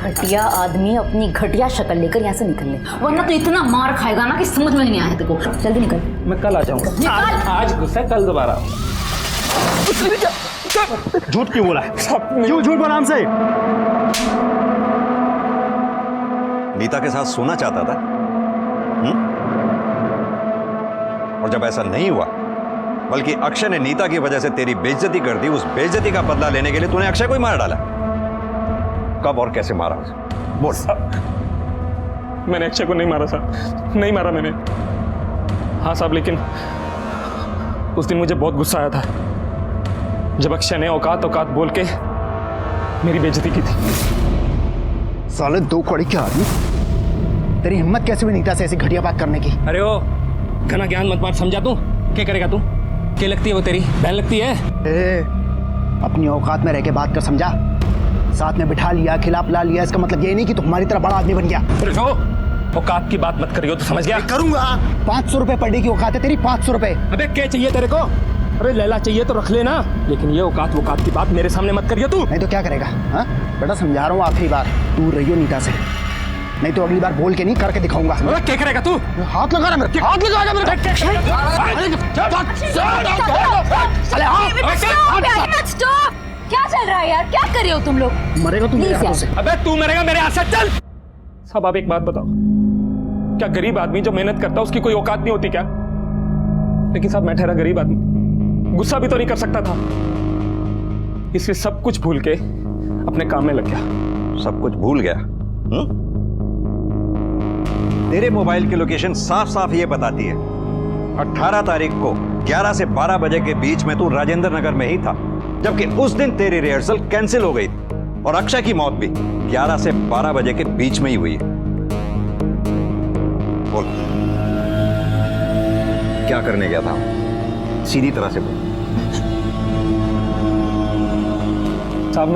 घटिया आदमी अपनी घटिया शक्ल लेकर यहाँ से निकल ले, वरना तो इतना मार खाएगा ना कि समझ में नहीं आया तेरे को। जल्दी निकल। मैं कल आ जाऊंगा। आज गुस्सा, कल दोबारा। झूठ क्यों बोला है? क्यों झूठ बोला हमसे? नीता के साथ सोना चाहता था, और जब ऐसा नहीं हुआ, बल्कि अक्षय ने नीता की वजह से तेरी बेइज्जती कर दी, उस बेइज्जती का बदला लेने के लिए तूने अक्षय को ही मार डाला। कब और कैसे मारा उसे? बोल। मैंने अक्षय को नहीं मारा साहब, नहीं मारा मैंने। हाँ साहब, लेकिन उस दिन मुझे बहुत गुस्सा आया था जब अक्षय ने औकात औकात बोल के मेरी बेइज्जती की थी। साले दो कौड़ी के आदमी, तेरी हिम्मत कैसे हुई नीता से ऐसी घटिया बात करने की? अरे ओ, घना ज्ञान मत मार, समझा तू? क्या करेगा तू? क्या लगती है वो तेरी बहन लगती है? अपनी औकात में रह के बात कर, समझा? साथ में बिठा लिया, खिला पिला लिया, इसका मतलब ये नहीं कि तू हमारी तरह बड़ा आदमी बन गया। औकात की बात मत करियो, तो समझ गया? करूंगा। 500 रुपए पर डे की औकात है तेरी, 500 रुपए। अबे क्या चाहिए तेरे को? अरे लैला चाहिए तो रख लेना, लेकिन ये औकात की बात मेरे सामने मत करियो तू। नहीं तो क्या करेगा? हाँ बेटा, समझा रहा हूँ आखिरी बार, दूर रहियो नीता से, नहीं तो अगली बार बोल के नहीं करके दिखाऊंगा। क्या करेगा तू? हाथ लगा रहा मेरे, हाथ लगा मेरे। क्या चल रहा है यार? क्या कर रहे हो तुम लोग? मरेगा तू मेरे हाथों से। अबे तू मरेगा मेरे हाथ से। चल साहब, आप एक बात बताओ, क्या गरीब आदमी जो मेहनत करता है उसकी कोई औकात नहीं होती क्या? लेकिन साहब, मैं ठहरा गरीब आदमी, गुस्सा भी तो नहीं कर सकता था, इसलिए सब कुछ भूल के अपने काम में लग गया। सब कुछ भूल गया? तेरे मोबाइल की लोकेशन साफ साफ ये बताती है 18 तारीख को 11 से 12 बजे के बीच में तू राजेंद्र नगर में ही था, जबकि उस दिन तेरी रिहर्सल कैंसिल हो गई थी और अक्षय की मौत भी 11 से 12 बजे के बीच में ही हुई है। बोल, क्या करने गया था? सीधी तरह से बोल। साहब,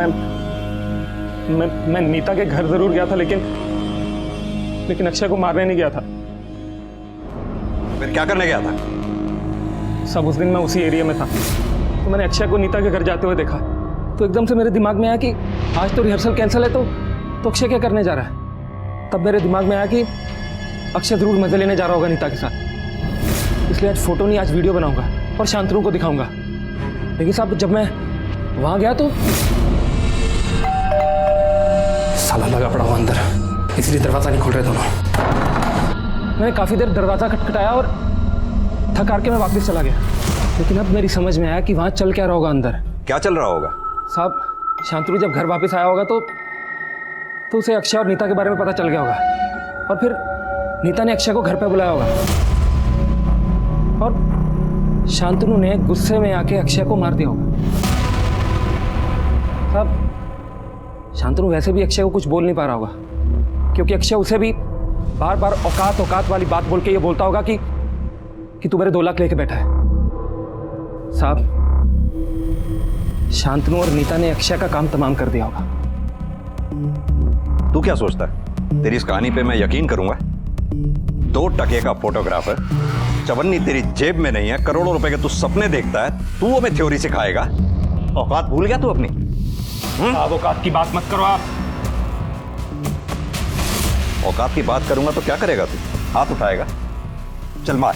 मैं नीता के घर जरूर गया था, लेकिन अक्षय को मारने नहीं गया था। फिर क्या करने गया था? सब उस दिन मैं उसी एरिया में था, तो मैंने अक्षय को नीता के घर जाते हुए देखा, तो एकदम से मेरे दिमाग में आया कि आज तो रिहर्सल कैंसिल है, तो अक्षय क्या करने जा रहा है? तब मेरे दिमाग में आया कि अक्षय जरूर मजे लेने जा रहा होगा नीता के साथ, इसलिए आज फोटो नहीं, आज वीडियो बनाऊंगा और शांतनु को दिखाऊंगा। लेकिन साहब, जब मैं वहां गया तो साला लगा पड़ा हुआ अंदर, इसलिए दरवाजा नहीं खोल रहे दोनों। मैंने काफी देर दरवाजा खटखटाया और थक हार के मैं वापस चला गया, लेकिन अब मेरी समझ में आया कि वहां चल क्या रहा होगा अंदर। क्या चल रहा होगा? साहब, शांतनु जब घर वापस आया होगा तो उसे अक्षय और नीता के बारे में पता चल गया होगा, और फिर नीता ने अक्षय को घर पे बुलाया होगा, और शांतनु ने गुस्से में आके अक्षय को मार दिया होगा। साहब, शांतनु वैसे भी अक्षय को कुछ बोल नहीं पा रहा होगा, क्योंकि अक्षय उसे भी बार बार औकात वाली बात बोल के ये बोलता होगा कि तू मेरे 2 लाख लेके बैठा है। साहब, शांतनु और नीता ने अक्षय का काम तमाम कर दिया होगा। तू क्या सोचता है तेरी इस कहानी पे मैं यकीन करूंगा? 2 टके का फोटोग्राफर, चवन्नी तेरी जेब में नहीं है, करोड़ों रुपए के तू सपने देखता है, तू वो में थ्योरी सिखाएगा? औकात भूल गया तू अपनी? आप औकात की बात मत करो। आप औकात की बात करूंगा तो क्या करेगा तू? हाथ उठाएगा? चल मार।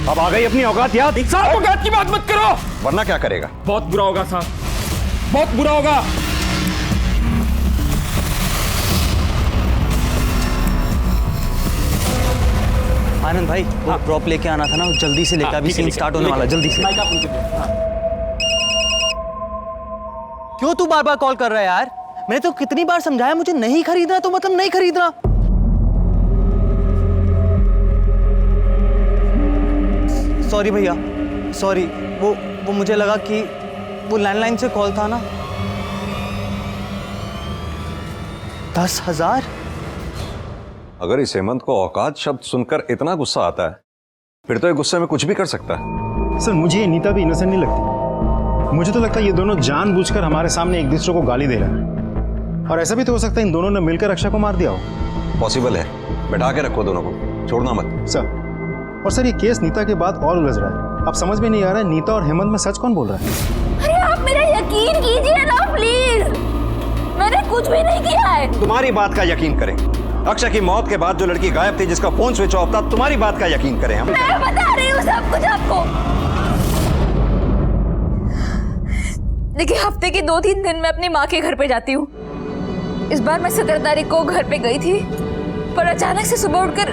अब आ गई अपनी औकात याद? साहब, औकात की बात मत करो, वरना क्या करेगा? बहुत बुरा होगा साहब, बहुत बुरा होगा। आनंद भाई, वो ड्रॉप लेके आना था ना, जल्दी से लेकर, अभी सीन स्टार्ट होने वाला, जल्दी से। क्यों तू बार बार कॉल कर रहा है यार? मैंने तो कितनी बार समझाया, मुझे नहीं खरीदना तो मतलब नहीं खरीदना। सॉरी भैया, सॉरी, वो मुझे लगा कि वो लैंडलाइन से कॉल था ना, 10,000। अगर इस हेमंत को औकात शब्द सुनकर इतना गुस्सा आता है, फिर तो ये गुस्से में कुछ भी कर सकता है। सर मुझे ये नीता भी इनोसेंट नहीं लगती। मुझे तो लगता है ये दोनों जानबूझकर हमारे सामने एक दूसरे को गाली दे रहे हैं, और ऐसा भी तो हो सकता है इन दोनों ने मिलकर अक्षय को मार दिया हो। पॉसिबल है, बैठा के रखो दोनों को, छोड़ना मत। सर, और सर ये केस नीता के बाद और उलझ रहा है। अब समझ में नहीं आ रहा है नीता और हेमंत में सच कौन बोल रहा है। अरे आप मेरा यकीन कीजिए ना प्लीज, मैंने कुछ भी नहीं किया है। तुम्हारी बात का यकीन करें? अक्षय की मौत के बाद जो लड़की गायब थी, जिसका फोन स्विच ऑफ था, तुम्हारी बात का यकीन करें हम? मैं बता रही हूँ सब कुछ आपको। देखिए, हफ्ते के 2-3 दिन मैं अपनी माँ के घर पे जाती हूँ। इस बार मैं 17 तारीख को घर पे गई थी, पर अचानक से सुबह उठकर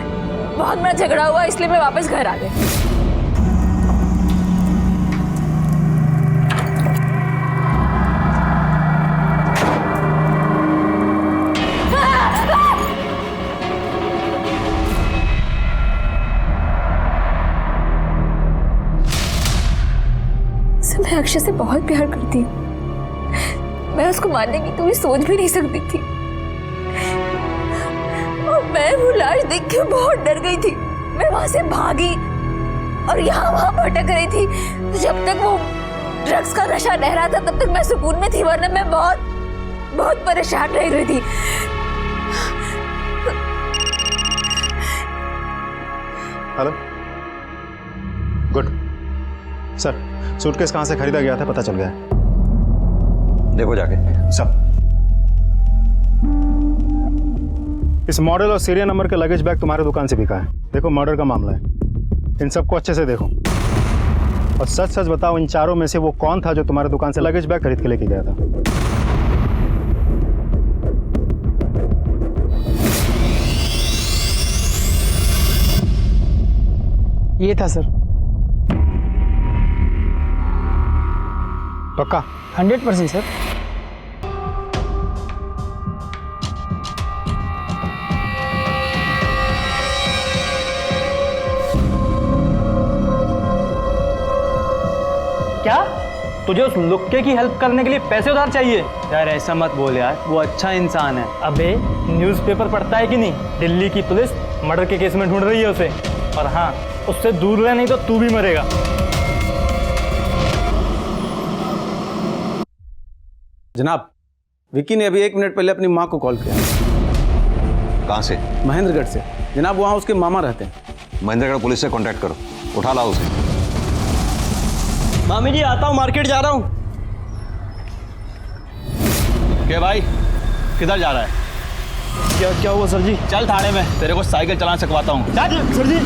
बहुत बड़ा झगड़ा हुआ, इसलिए मैं वापस घर आ गई। मैं अक्षय से बहुत प्यार करती हूँ। मैं उसको मारने की कभी सोच भी नहीं सकती थी, और मैं वो लाश देख के बहुत डर गई थी। मैं वहां से भागी और यहाँ वहां भटक रही थी। जब तक वो ड्रग्स का नशा लह रहा था, तब तक मैं सुकून में थी, वरना मैं बहुत परेशान रह रही थी। हेलो, गुड सर, सूटकेस कहां से खरीदा गया था पता चल गया है। देखो जाके। सब इस मॉडल और सीरियल नंबर के लगेज बैग तुम्हारे दुकान से बिका है। देखो, मर्डर का मामला है, इन सबको अच्छे से देखो और सच सच बताओ, इन चारों में से वो कौन था जो तुम्हारे दुकान से लगेज बैग खरीद के लेके गया था? ये था सर। पक्का? 100% सर। क्या तुझे उस लुक्के की हेल्प करने के लिए पैसे उधार चाहिए? यार ऐसा मत बोल यार, वो अच्छा इंसान है। अबे न्यूज़पेपर पढ़ता है कि नहीं? दिल्ली की पुलिस मर्डर के केस में ढूंढ रही है उसे, और हाँ, उससे दूर रह, नहीं तो तू भी मरेगा। जनाब, विक्की ने अभी 1 मिनट पहले अपनी माँ को कॉल किया। कहाँ से? महेंद्रगढ़ से। जनाब, वहाँ उसके मामा रहते हैं। महेंद्रगढ़ पुलिस से कांटेक्ट करो, उठा लाओ उसे। मामी जी, आता हूँ, मार्केट जा रहा हूँ। क्या भाई, किधर जा रहा है? क्या हुआ सर जी? चल थाने में, तेरे को साइकिल चलाना सिखवाता हूँ। सर जी,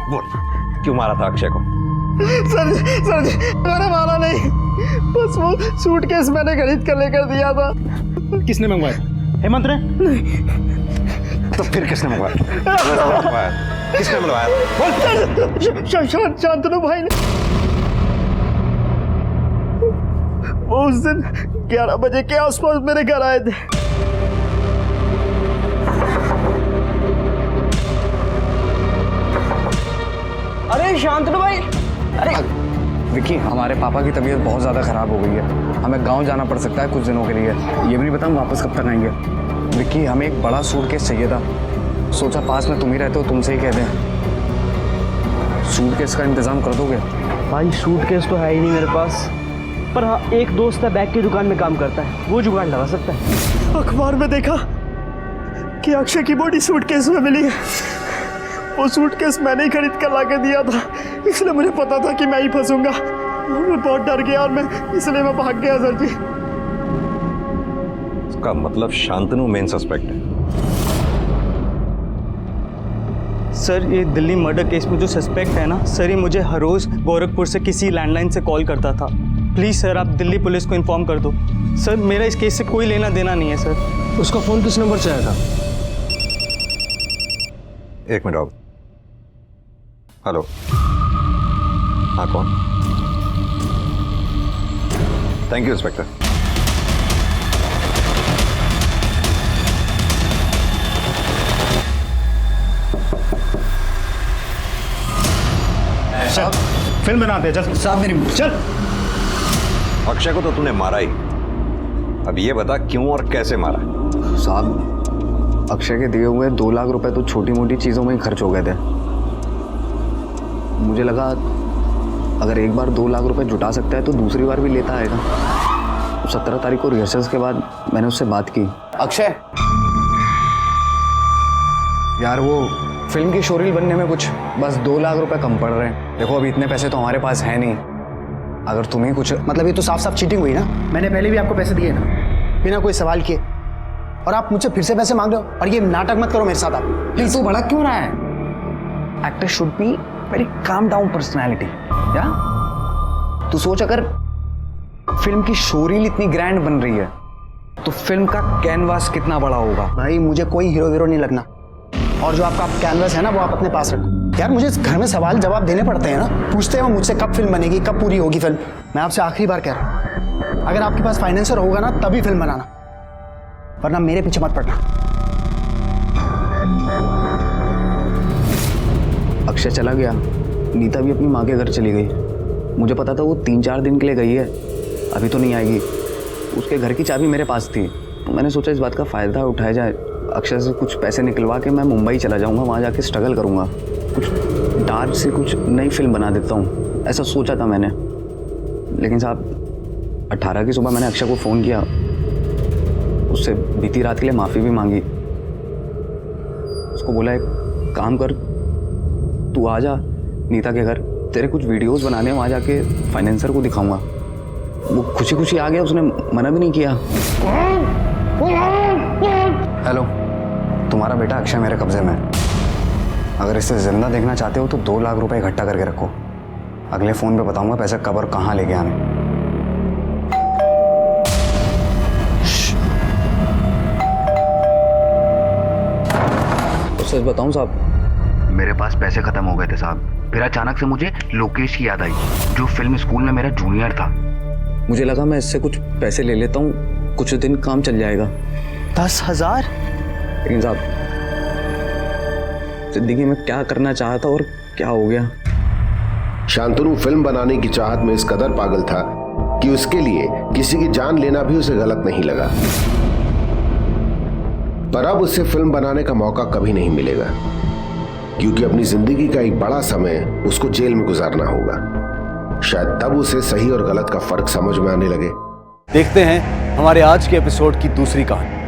बोल, क्यों मारा था अक्षय को? सर जी मैंने मारा नहीं, बस वो सूटकेस मैंने खरीद कर लेकर दिया था। किसने मंगवाया? हेमंत ने? तो फिर किसने मंगवाया? किसने मंगवाया? बोल। शांतनु भाई ने। वो उस दिन 11 बजे के आसपास मेरे घर आए थे। अरे शांतनु भाई, अरे विक्की, हमारे पापा की तबीयत बहुत ज़्यादा ख़राब हो गई है, हमें गांव जाना पड़ सकता है कुछ दिनों के लिए। ये भी नहीं पता हम वापस कब तक आएंगे। विक्की, हमें एक बड़ा सूटकेस चाहिए था, सोचा पास में तुम ही रहते हो, तुमसे ही कह दें। सूटकेस का इंतज़ाम कर दोगे? भाई सूटकेस तो है ही नहीं मेरे पास, पर हाँ, एक दोस्त है बैग की दुकान में काम करता है, वो जुगाड़ लगा सकता है। अखबार में देखा कि अक्षय की बॉडी सूटकेस में मिली है। वो सूटकेस मैंने ही खरीद कर ला के दिया था, इसलिए मुझे पता था कि मैं ही फंसूंगा। मैं बहुत डर गया और इसलिए मैं भाग गया सर जी। इसका मतलब शांतनु मेन सस्पेक्ट है। सर, ये दिल्ली मर्डर केस में जो सस्पेक्ट है ना सर, ये मुझे हर रोज गोरखपुर से किसी लैंडलाइन से कॉल करता था। प्लीज़ सर, आप दिल्ली पुलिस को इन्फॉर्म कर दो। सर, मेरा इस केस से कोई लेना देना नहीं है सर। उसका फ़ोन किस नंबर से आया था? 1 मिनट आओ। हेलो, हाँ कौन? Thank you inspector. फिल्म बनाते हैं। चल साहब मेरी चल। अक्षय को तो तूने मारा ही, अब ये बता क्यों और कैसे मारा? साहब अक्षय के दिए हुए 2 लाख रुपए तो छोटी मोटी चीज़ों में ही खर्च हो गए थे। मुझे लगा अगर एक बार 2 लाख रुपए जुटा सकता है तो दूसरी बार भी लेता आएगा। 17 तारीख को रिहर्सल्स के बाद मैंने उससे बात की। अक्षय यार, वो फिल्म की शोरील बनने में कुछ बस 2 लाख रुपए कम पड़ रहे हैं। देखो अभी इतने पैसे तो हमारे पास है नहीं, अगर तुम्हें कुछ मतलब ये तो साफ साफ चीटिंग हुई ना। मैंने पहले भी आपको पैसे दिए ना, बिना कोई सवाल किए, और आप मुझसे फिर से पैसे मांग रहे हो। और ये नाटक मत करो मेरे साथ आप प्लीज। तू भड़क क्यों रहा है? Actor should be very calm down personality. या तू सोच, अगर फिल्म की शोरील इतनी ग्रैंड बन रही है तो फिल्म का कैनवास कितना बड़ा होगा। भाई मुझे कोई हीरो नहीं लगना, और जो आपका कैनवास है ना वो आप अपने पास रखो। यार मुझे इस घर में सवाल जवाब देने पड़ते हैं ना, पूछते हैं वो मुझसे कब फिल्म बनेगी, कब पूरी होगी फिल्म। मैं आपसे आखिरी बार कह रहा हूँ, अगर आपके पास फाइनेंसर होगा ना तभी फिल्म बनाना, वरना मेरे पीछे मत पड़ना। अक्षय चला गया, नीता भी अपनी माँ के घर चली गई। मुझे पता था वो 3-4 दिन के लिए गई है, अभी तो नहीं आएगी। उसके घर की चाबी मेरे पास थी, तो मैंने सोचा इस बात का फ़ायदा उठाया जाए। अक्षय से कुछ पैसे निकलवा के मैं मुंबई चला जाऊंगा, वहाँ जाके स्ट्रगल करूंगा, कुछ डार्क से कुछ नई फिल्म बना देता हूँ, ऐसा सोचा था मैंने। लेकिन साहब 18 की सुबह मैंने अक्षय को फ़ोन किया, उससे बीती रात के लिए माफ़ी भी मांगी। उसको बोला एक काम कर, तू आ जा नीता के घर, तेरे कुछ वीडियोस बनाने, वहाँ जाके फाइनेंसर को दिखाऊंगा। वो खुशी खुशी आ गया, उसने मना भी नहीं किया। हेलो, तुम्हारा बेटा अक्षय मेरे कब्जे में है। अगर इसे जिंदा देखना चाहते हो तो 2 लाख रुपए इकट्ठा करके रखो, अगले फ़ोन पे बताऊंगा पैसे कब और कहाँ लेके आने। तो सच बताऊं साहब, मेरे पास पैसे खत्म हो गए थे साहब। फिर अचानक से मुझे लोकेश की याद आई, जो फिल्म स्कूल में मेरा जूनियर था। मुझे लगा मैं इससे कुछ पैसे ले लेता हूँ, कुछ दिन काम चल जाएगा। 10,000? लेकिन साहब जिंदगी में क्या करना चाहता और क्या हो गया। शांतनु फिल्म बनाने की चाहत में इस कदर पागल था कि उसके लिए किसी की जान लेना भी उसे गलत नहीं लगा। पर अब उसे फिल्म बनाने का मौका कभी नहीं मिलेगा, क्योंकि अपनी जिंदगी का एक बड़ा समय उसको जेल में गुजारना होगा। शायद तब उसे सही और गलत का फर्क समझ में आने लगे। देखते हैं हमारे आज के एपिसोड की दूसरी कहानी।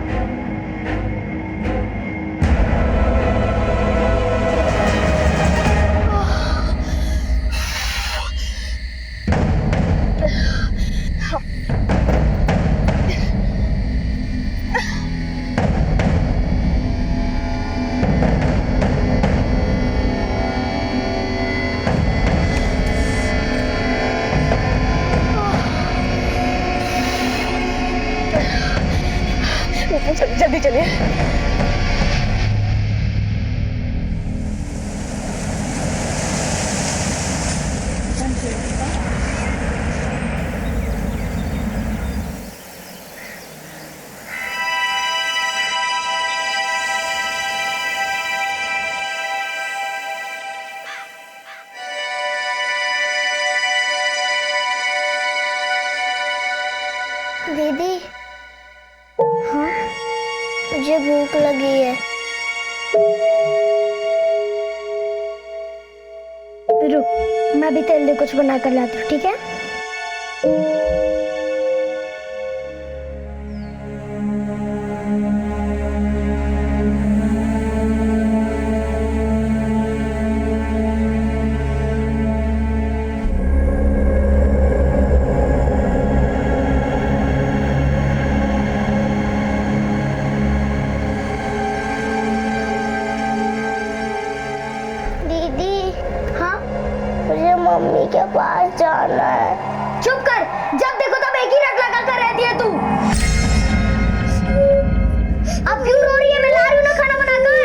जल्दी चलिए। दीदी, हाँ मुझे भूख लगी है। रुक, मैं भी तेरे लिए कुछ बना कर लाती हूँ, ठीक है? मम्मी के पास जाना है। चुप कर, जब देखो तब एक ही रट लगा कर रहती है तू। अब क्यों रो रही है? मैं ला रही हूँ ना खाना बनाकर।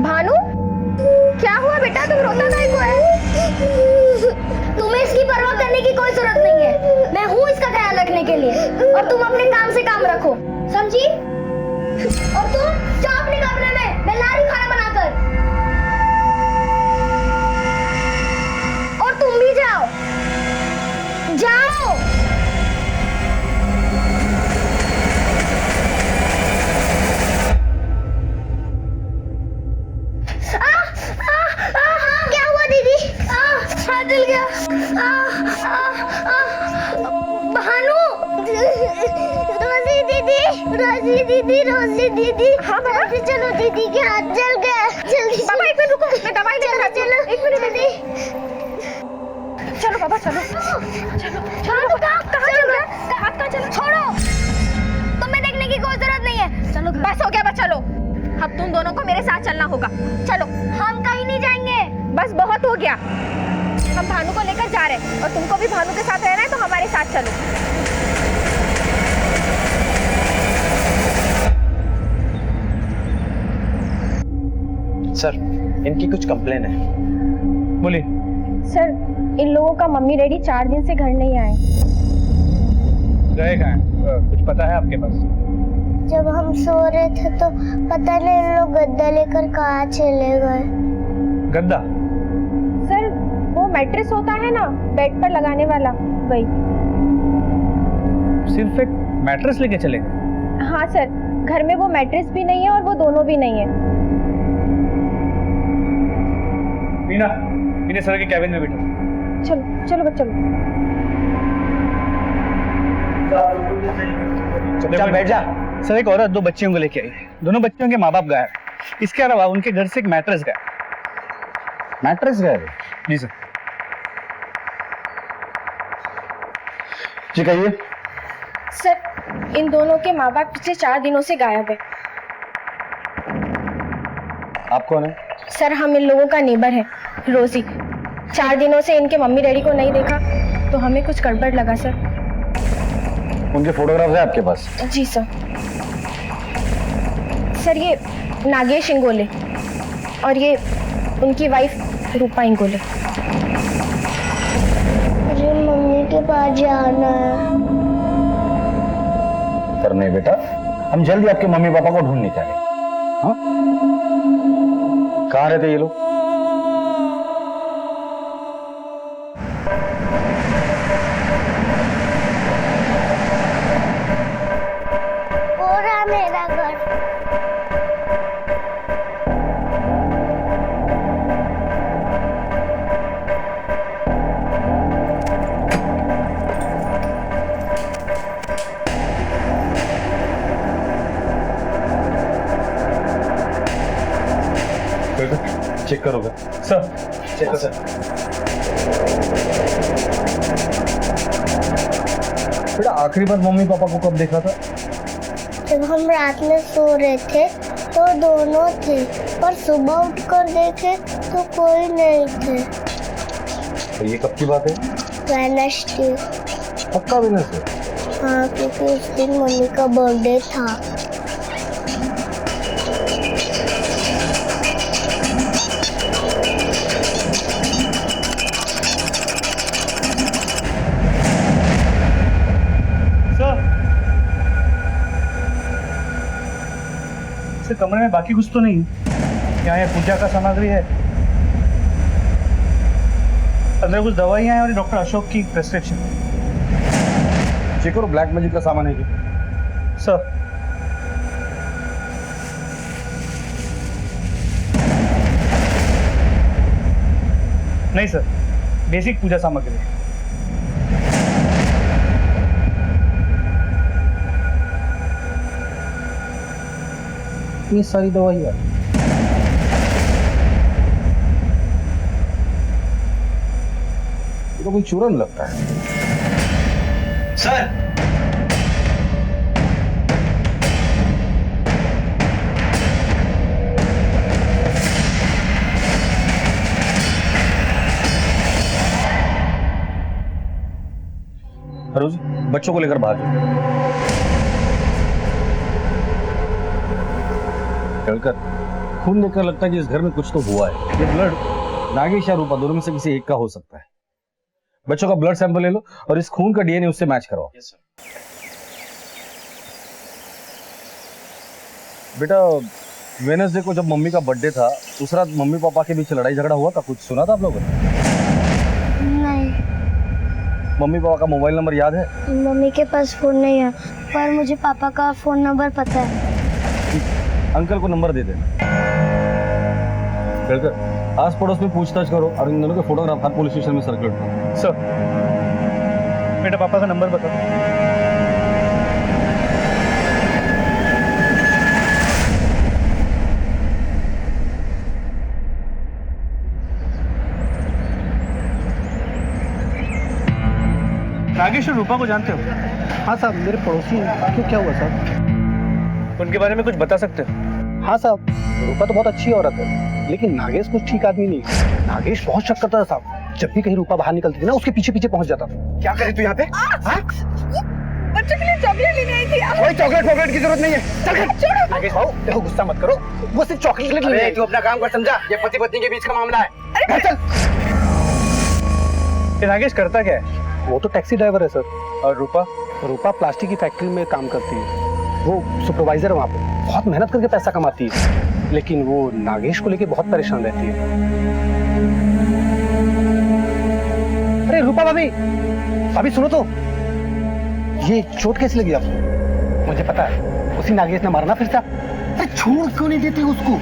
भानु, क्या हुआ बेटा, तुम रोता काहे को है? तुम्हें इसकी परवाह करने की कोई जरूरत नहीं है, मैं हूँ इसका ख्याल रखने के लिए। और तुम अपने काम से काम रखो, समझी? और तुम जाओ अपने कमरे में, मैं ला रही हूँ खाना बनाकर। रोजी दीदी। हाँ बाबा चलो, दीदी के हाथ जल गए। जल्दी बाबा एक मिनट रुको, मैं दवाई लेकर आती हूँ। एक मिनट जल्दी। चलो बाबा चलो चलो चलो। कहाँ चल रहा है? हाथ कहाँ चलो? छोड़ो, तुम्हें देखने की कोई जरूरत नहीं है। चलो बस हो गया, बस चलो। अब तुम दोनों को मेरे साथ चलना होगा। चलो। हम कहीं नहीं जाएंगे। बस बहुत हो गया, हम भानु को लेकर जा रहे हैं और तुमको भी भानु के साथ रहना है, तो हमारे साथ चलो। सर, इनकी कुछ कंप्लेन है। बोलिए। सर, इन लोगों का मम्मी डैडी 4 दिन से घर नहीं आए। गए कहाँ हैं? कुछ पता है आपके पास? जब हम सो रहे थे तो पता नहीं इन लोग गद्दा लेकर कहाँ चले गए। गद्दा? सर, वो मैट्रेस होता है ना बेड पर लगाने वाला, वही। सिर्फ एक मैट्रेस लेके चले गए? हाँ सर, घर में वो मैट्रेस भी नहीं है और वो दोनों भी नहीं है। मीना, इन्हें सर के कैबिन में बैठो। चलो चलो बच्चों। चल बैठ जा। सर, एक औरत 2 बच्चियों को लेके आई। दोनों बच्चियों के माँ बाप गायब। इसके अलावा उनके घर से एक मैट्रेस गायब। मैट्रेस गायब? जी सर। जी कहिए। सर, इन दोनों के माँ बाप पिछले 4 दिनों से गायब है। आप कौन है? सर, हम इन लोगों का नेबर है, रोजी। 4 दिनों से इनके मम्मी डैडी को नहीं देखा तो हमें कुछ गड़बड़ लगा सर। उनके फोटोग्राफ्स है आपके पास? जी सर। सर, ये नागेश इंगोले और ये उनकी वाइफ रूपा इंगोले। मुझे मम्मी के पास जाना है। पर नहीं बेटा, हम जल्दी आपके मम्मी पापा को ढूंढ निकालें। हाँ? कहाँ रहते ये लोग? पूरा मेरा घर। चेक करोगे? सर, चेक करो सर। बेटा, आखिरी बार मम्मी पापा को कब देखा था? जब हम रात में सो रहे थे तो दोनों थे, पर सुबह उठकर देखे तो कोई नहीं थे। तो ये कब की बात है? वेडनेसडे। पक्का वेडनेसडे? हाँ, क्योंकि उस दिन मम्मी का बर्थडे था। कमरे में बाकी कुछ तो नहीं है? यहाँ ये पूजा का सामग्री है, अंदर कुछ दवाइयाँ हैं और डॉक्टर अशोक की प्रेस्क्रिप्शन। चेक करो, ब्लैक मैजिक का सामान है क्या? सर, नहीं सर, बेसिक पूजा सामग्री है। इतनी सारी दवाइयाँ? ये तो कोई चूरन लगता है। सर, रोज बच्चों को लेकर बाहर जाओ। चलकर खून देखकर लगता है कि इस घर में कुछ तो हुआ है। ये ब्लड नागेश या रूपा दोनों में से किसी एक का हो सकता है। बच्चों का ब्लड सैंपल ले लो और इस खून का डीएनए उससे मैच करवाओ। बेटा, वेडनेसडे को जब मम्मी का बर्थडे था उस रात मम्मी पापा के बीच लड़ाई झगड़ा हुआ था, कुछ सुना था आप लोगों ने? नहीं। मम्मी पापा का मोबाइल नंबर याद है? मम्मी के पास फोन नहीं है, पर मुझे पापा का फोन नंबर पता है। अंकल को नंबर दे देना। चलकर आस पड़ोस में पूछताछ करो और इन दोनों के फोटोग्राफ हर पुलिस स्टेशन में सर्कुलेट करो। सर, बेटा पापा का नंबर बताओ। नागेश और रूपा को जानते हो? हाँ साहब, मेरे पड़ोसी हैं। क्यों, क्या हुआ साहब? उनके बारे में कुछ बता सकते हो? हाँ साहब, रूपा तो बहुत अच्छी औरत है, लेकिन नागेश कुछ ठीक आदमी नहीं। नागेश बहुत शक करता था साहब, जब भी कहीं रूपा बाहर निकलती थी ना, उसके पीछे पीछे पहुंच जाता था। क्या करे तू यहाँ पे? बच्चों के लिए चॉकलेट लेने आई थी। कोई चॉकलेट की जरूरत नहीं है, चल छोड़ो। नागेश भाऊ देखो, गुस्सा मत करो, वो सिर्फ चॉकलेट लेने आई। तू अपना काम कर, समझा? ये पति पत्नी के बीच का मामला है। घर चल। नागेश करता क्या है? वो तो टैक्सी ड्राइवर है सर। और रूपा? रूपा प्लास्टिक की फैक्ट्री में काम करती है, वो सुपरवाइजर है वहाँ पे, बहुत मेहनत करके पैसा कमाती है, लेकिन वो नागेश को लेके बहुत परेशान रहती है। अरे रूपा भाभी, भाभी सुनो तो, ये चोट कैसे लगी आपको? मुझे पता है, उसी नागेश ने मारना फिर था। अरे छोड़ क्यों नहीं देती उसको?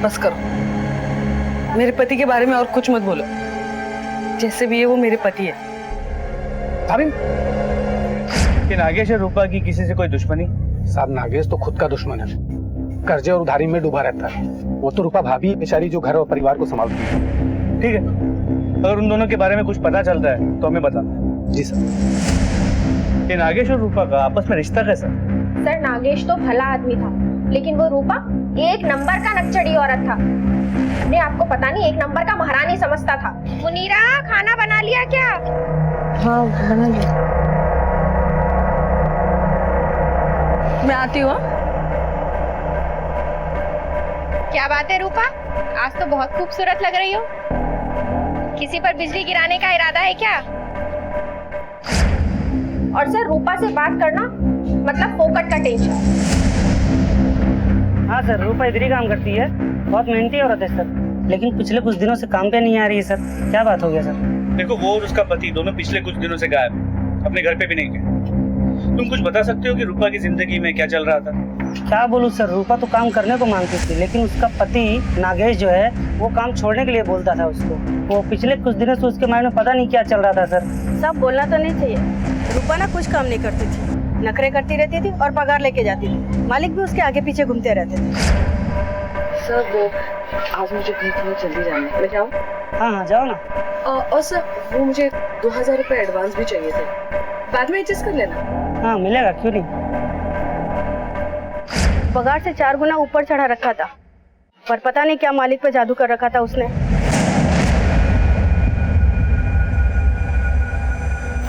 बस करो, मेरे पति के बारे में और कुछ मत बोलो। जैसे भी है वो मेरे पति है। भाभी, कि नागेश और रूपा की किसी से कोई दुश्मनी? साहब नागेश तो खुद का दुश्मन है, कर्जे और उधारी में डूबा रहता है। वो तो रूपा भाभी बेचारी जो घर और परिवार को संभालती है। ठीक है, अगर उन दोनों के बारे में कुछ पता चलता है तो हमें बताना। जी सर। ये नागेश और रूपा का आपस में रिश्ता कैसा? सर नागेश तो भला आदमी था, लेकिन वो रूपा एक नंबर का नक्चड़ी औरत था। अपने आपको पता नहीं, एक नंबर का महारानी समझता था। मुनीरा, खाना बना लिया क्या? हाँ बना लिया। मैं आती हूँ। क्या बात है रूपा, आज तो बहुत खूबसूरत लग रही हो। किसी पर बिजली गिराने का इरादा है क्या? और सर रूपा से बात करना मतलब फोकट का टेंशन। हाँ सर, रूपा इधर ही काम करती है, बहुत मेहनती औरत है सर, लेकिन पिछले कुछ दिनों से काम पे नहीं आ रही है सर। क्या बात हो गया सर? देखो, वो और उसका पति दोनों पिछले कुछ दिनों से गायब है, अपने घर पे भी नहीं गए। तुम कुछ बता सकते हो कि रूपा की जिंदगी में क्या चल रहा था? क्या बोलूं सर, रूपा तो काम करने को मांगती थी, लेकिन उसका पति नागेश जो है वो काम छोड़ने के लिए बोलता था उसको। वो पिछले कुछ दिनों से उसके माइंड में पता नहीं क्या चल रहा था सर। सब बोलना तो नहीं चाहिए। रूपा ना कुछ काम नहीं करती थी, नखरे करती रहती थी और पगार लेके जाती थी। मालिक भी उसके आगे पीछे घूमते रहते थे। सर वो आज मुझे घर थोड़ा जल्दी जाना है, मैं जाऊँ? हाँ हाँ जाओ ना। और सर वो मुझे 2000 रुपए एडवांस भी चाहिए थे, बाद में एडजस्ट कर लेना। हाँ मिलेगा, क्यों नहीं। पगार से 4 गुना ऊपर चढ़ा रखा था, पर पता नहीं क्या मालिक पे जादू कर रखा था उसने।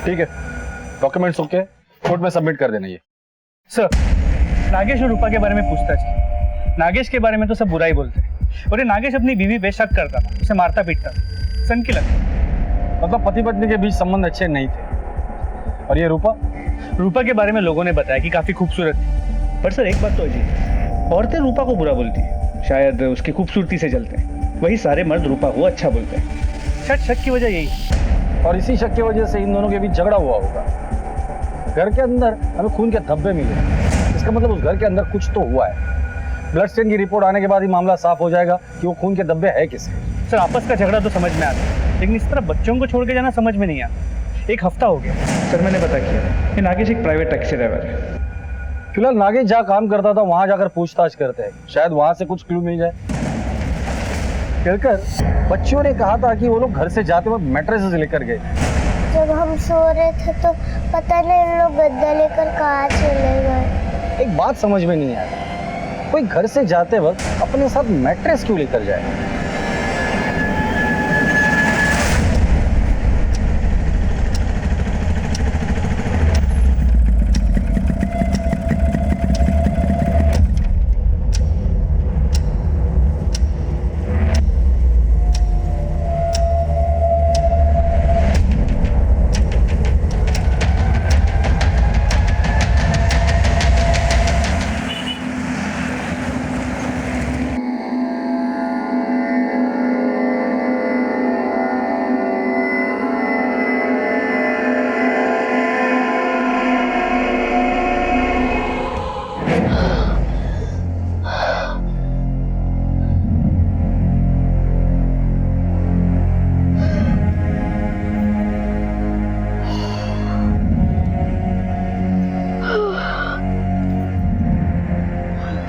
ठीक है, डॉक्यूमेंट्स ओके, कोर्ट में सबमिट कर देना ये। सर, नागेश और रूपा के बारे में पूछताछ की। नागेश के बारे में तो सब बुरा ही बोलते हैं, और ये नागेश अपनी बीवी पे शक करता था, उसे मारता पीटता था। सन की लगता, मतलब पति पत्नी के बीच संबंध अच्छे नहीं थे। और ये रूपा के बारे में लोगों ने बताया कि काफी खूबसूरत थी। पर सर एक बात तो अजीब, औरतें रूपा को बुरा बोलती है, शायद उसकी खूबसूरती से जलते हैं। वही सारे मर्द रूपा को अच्छा बोलते हैं। शायद शक की वजह यही, और इसी शक की वजह से इन दोनों के बीच झगड़ा हुआ होगा। घर के अंदर हमें खून के धब्बे मिले, इसका मतलब उस घर के अंदर कुछ तो हुआ है। ब्लड स्टेन की रिपोर्ट आने के बाद ही मामला साफ हो जाएगा कि वो खून के धब्बे है किसके। सर आपस का झगड़ा तो समझ में आता है, लेकिन इस तरह बच्चों को छोड़ के जाना समझ में नहीं आता। 1 हफ्ता हो गया सर, मैंने पता किया कि नागेश एक प्राइवेट टैक्सी ड्राइवर है। फिलहाल नागेश जहाँ काम करता था वहां जाकर पूछताछ करते हैं, शायद वहां से कुछ क्लू मिल जाए। कहकर बच्चियों ने कहा था कि वो लोग घर से जाते वक्त मैट्रेसेस लेकर गए। जब हम सो रहे थे तो पता नहीं इन लोग गद्दा लेकर कहाँ चले गए। एक बात समझ में नहीं आया, कोई घर से जाते वक्त अपने साथ मैट्रेस क्यों लेकर जाए?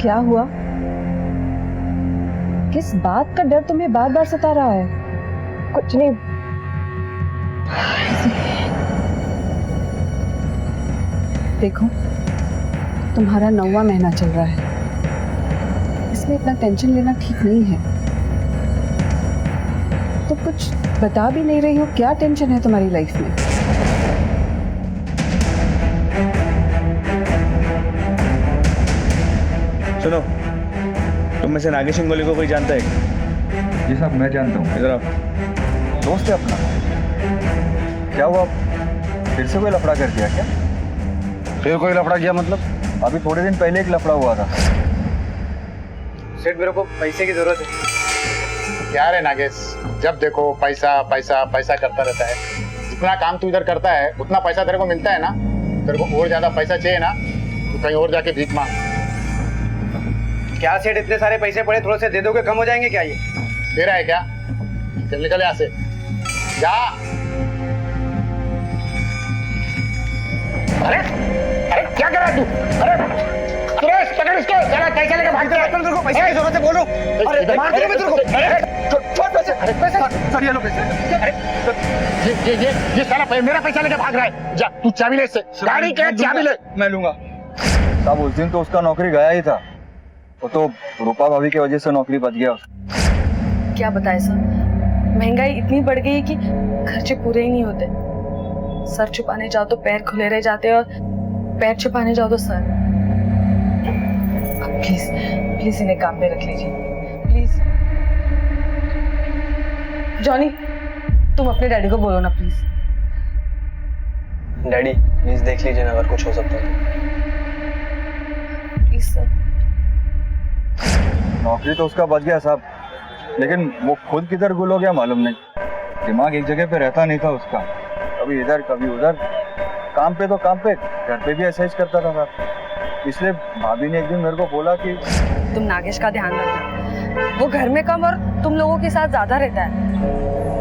क्या हुआ? किस बात का डर तुम्हें बार बार सता रहा है? कुछ नहीं। देखो, तुम्हारा 9वां महीना चल रहा है, इसमें इतना टेंशन लेना ठीक नहीं है। तो कुछ बता भी नहीं रही हो, क्या टेंशन है तुम्हारी लाइफ में? सुनो, तुम में से नागेश हिंगोली को कोई जानता है? जी साहब, मैं जानता हूँ। इधर आओ। दोस्त है अपना। क्या हुआ, फिर से कोई लफड़ा कर दिया क्या? फिर कोई लफड़ा किया मतलब? अभी थोड़े दिन पहले एक लफड़ा हुआ था। सेठ, मेरे को पैसे की जरूरत है। क्या रे नागेश, जब देखो पैसा पैसा पैसा करता रहता है। जितना काम तू इधर करता है उतना पैसा तेरे को मिलता है ना। तेरे को और ज्यादा पैसा चाहिए ना तो कहीं और जाके भीख मांग। क्या सेठ, इतने सारे पैसे पड़े, थोड़े से दे दोगे, कम हो जाएंगे क्या ये? तेरा है क्या? चल निकल यहाँ से, जा। अरे अरे क्या कर रहा है तू? अरे सुरेश, पकड़ इसको, चला पैसा लेके भाग जा। तेरे को पैसे की जरूरत है, बोलो। अरे मार दूंगा मैं तेरे को। अरे छोड़ पैसे। अरे पैसे सर, ये लो पैसे। अरे ये साला मेरा पैसा लेके भाग रहा है। जा तू चाबी ले इससे, गाड़ी के चाबी ले। मैं लूंगा साहब। उस दिन तो उसका नौकरी गया ही था, वो तो रूपा भाभी की वजह से नौकरी बच गया। क्या बताए सर, महंगाई इतनी बढ़ गई है कि खर्चे पूरे ही नहीं होते। सर छुपाने जाओ तो पैर खुले रह जाते हैं, और पैर छुपाने जाओ तो सर। प्लीज प्लीज इन्हें काम पे रख लीजिए, प्लीज। जॉनी, तुम अपने डैडी को बोलो ना प्लीज। डैडी प्लीज देख लीजिए ना, अगर कुछ हो सकता है प्लीज सर। नौकरी तो उसका बच गया साहब, लेकिन वो खुद किधर गुल हो गया मालूम नहीं। दिमाग एक जगह पे रहता नहीं था उसका, कभी इधर कभी उधर। काम पे तो काम पे, घर पे भी ऐसा ही करता था साहब। इसलिए भाभी ने एक दिन मेरे को बोला कि तुम नागेश का ध्यान रखना, वो घर में कम और तुम लोगों के साथ ज्यादा रहता है।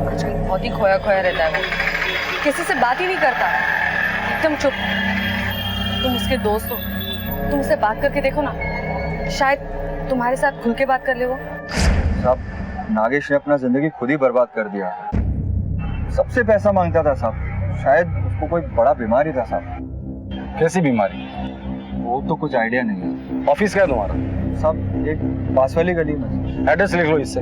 आजकल बहुत ही खोया खोया रहता है, वो किसी से बात ही नहीं करता, एकदम चुप। तुम उसके दोस्त हो, तुम उससे बात करके देखो ना, शायद तुम्हारे साथ खुल के बात कर ले वो। साहब, नागेश ने अपना जिंदगी खुद ही बर्बाद कर दिया। सबसे पैसा मांगता था साहब, शायद उसको कोई बड़ा बीमारी था साहब। कैसी बीमारी? वो तो कुछ आइडिया नहीं है। ऑफिस क्या है तुम्हारा? साहब, एक पास वाली गली में। एड्रेस लिख लो इससे।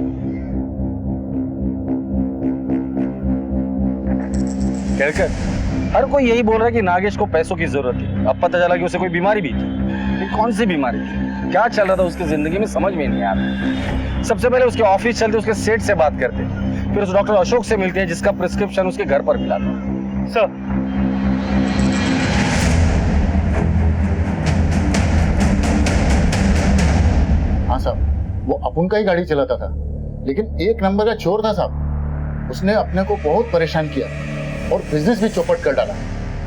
कहकर हर कोई यही बोल रहा है कि नागेश को पैसों की जरूरत है। अब पता चला कि उसे कोई बीमारी भी थी। ये कौन सी बीमारी थी, क्या चल रहा था उसकी जिंदगी में, समझ में नहीं आ रहा। सबसे पहले उसके ऑफिस चलते, उसके सेठ से बात करते, फिर उस डॉक्टर अशोक से मिलते हैं जिसका प्रिस्क्रिप्शन उसके घर पर मिला था। सर, हाँ साहब, वो अपुन का ही गाड़ी चलाता था, लेकिन एक नंबर का चोर था साहब। उसने अपने को बहुत परेशान किया और बिजनेस भी चौपट कर डाला।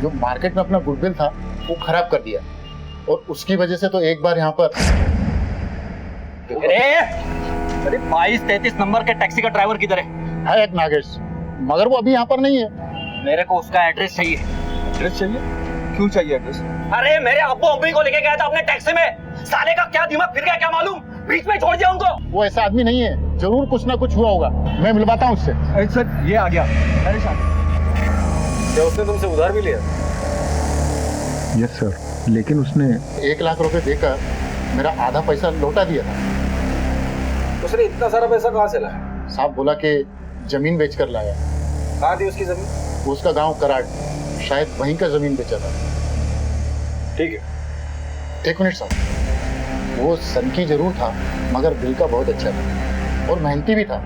जो मार्केट में अपना गुडविल था वो खराब कर दिया, और उसकी वजह से तो एक बार यहाँ पर अरे 22-33 नंबर के टैक्सी का ड्राइवर किधर है? एक नागेश, मगर वो अभी यहाँ पर नहीं है। मेरे को उसका एड्रेस चाहिए। एड्रेस चाहिए? क्यों चाहिए एड्रेस? अरे मेरे अब्बू अम्मी को लेके गया था अपने टैक्सी में, साले का क्या दिमाग फिर गया क्या मालूम, बीच में छोड़ दिया उनको। वो ऐसा आदमी नहीं है, जरूर कुछ ना कुछ हुआ होगा, मैं मिलवाता हूँ उससे। सर, ये आ गया। अरे क्या उसने तुमसे उधार भी लिया? यस सर, लेकिन उसने 1 लाख रुपए देकर मेरा आधा पैसा लौटा दिया था। उसने इतना सारा पैसा कहाँ से लाया? साहब बोला कि जमीन बेचकर लाया। कहाँ थी उसकी जमीन? उसका गांव कराड़, शायद वहीं का जमीन बेचा था। ठीक है, 1 मिनट साहब, वो सनकी जरूर था मगर दिल का बहुत अच्छा था और मेहनती भी था।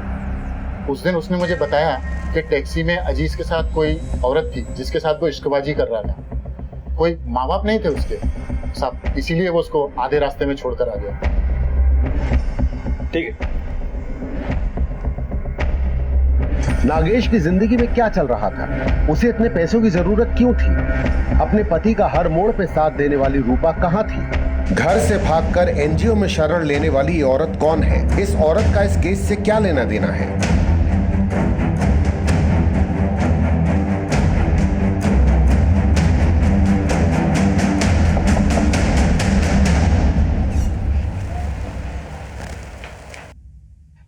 उस दिन उसने मुझे बताया कि टैक्सी में अजीज के साथ कोई औरत थी जिसके साथ वो इश्कबाजी कर रहा था। कोई माँ बाप नहीं थे उसके साहब, इसीलिए वो उसको आधे रास्ते में छोड़कर आ गया। ठीक है। नागेश की जिंदगी में क्या चल रहा था? उसे इतने पैसों की जरूरत क्यों थी? अपने पति का हर मोड़ पे साथ देने वाली रूपा कहाँ थी? घर से भागकर एनजीओ में शरण लेने वाली ये औरत कौन है? इस औरत का इस केस से क्या लेना देना है?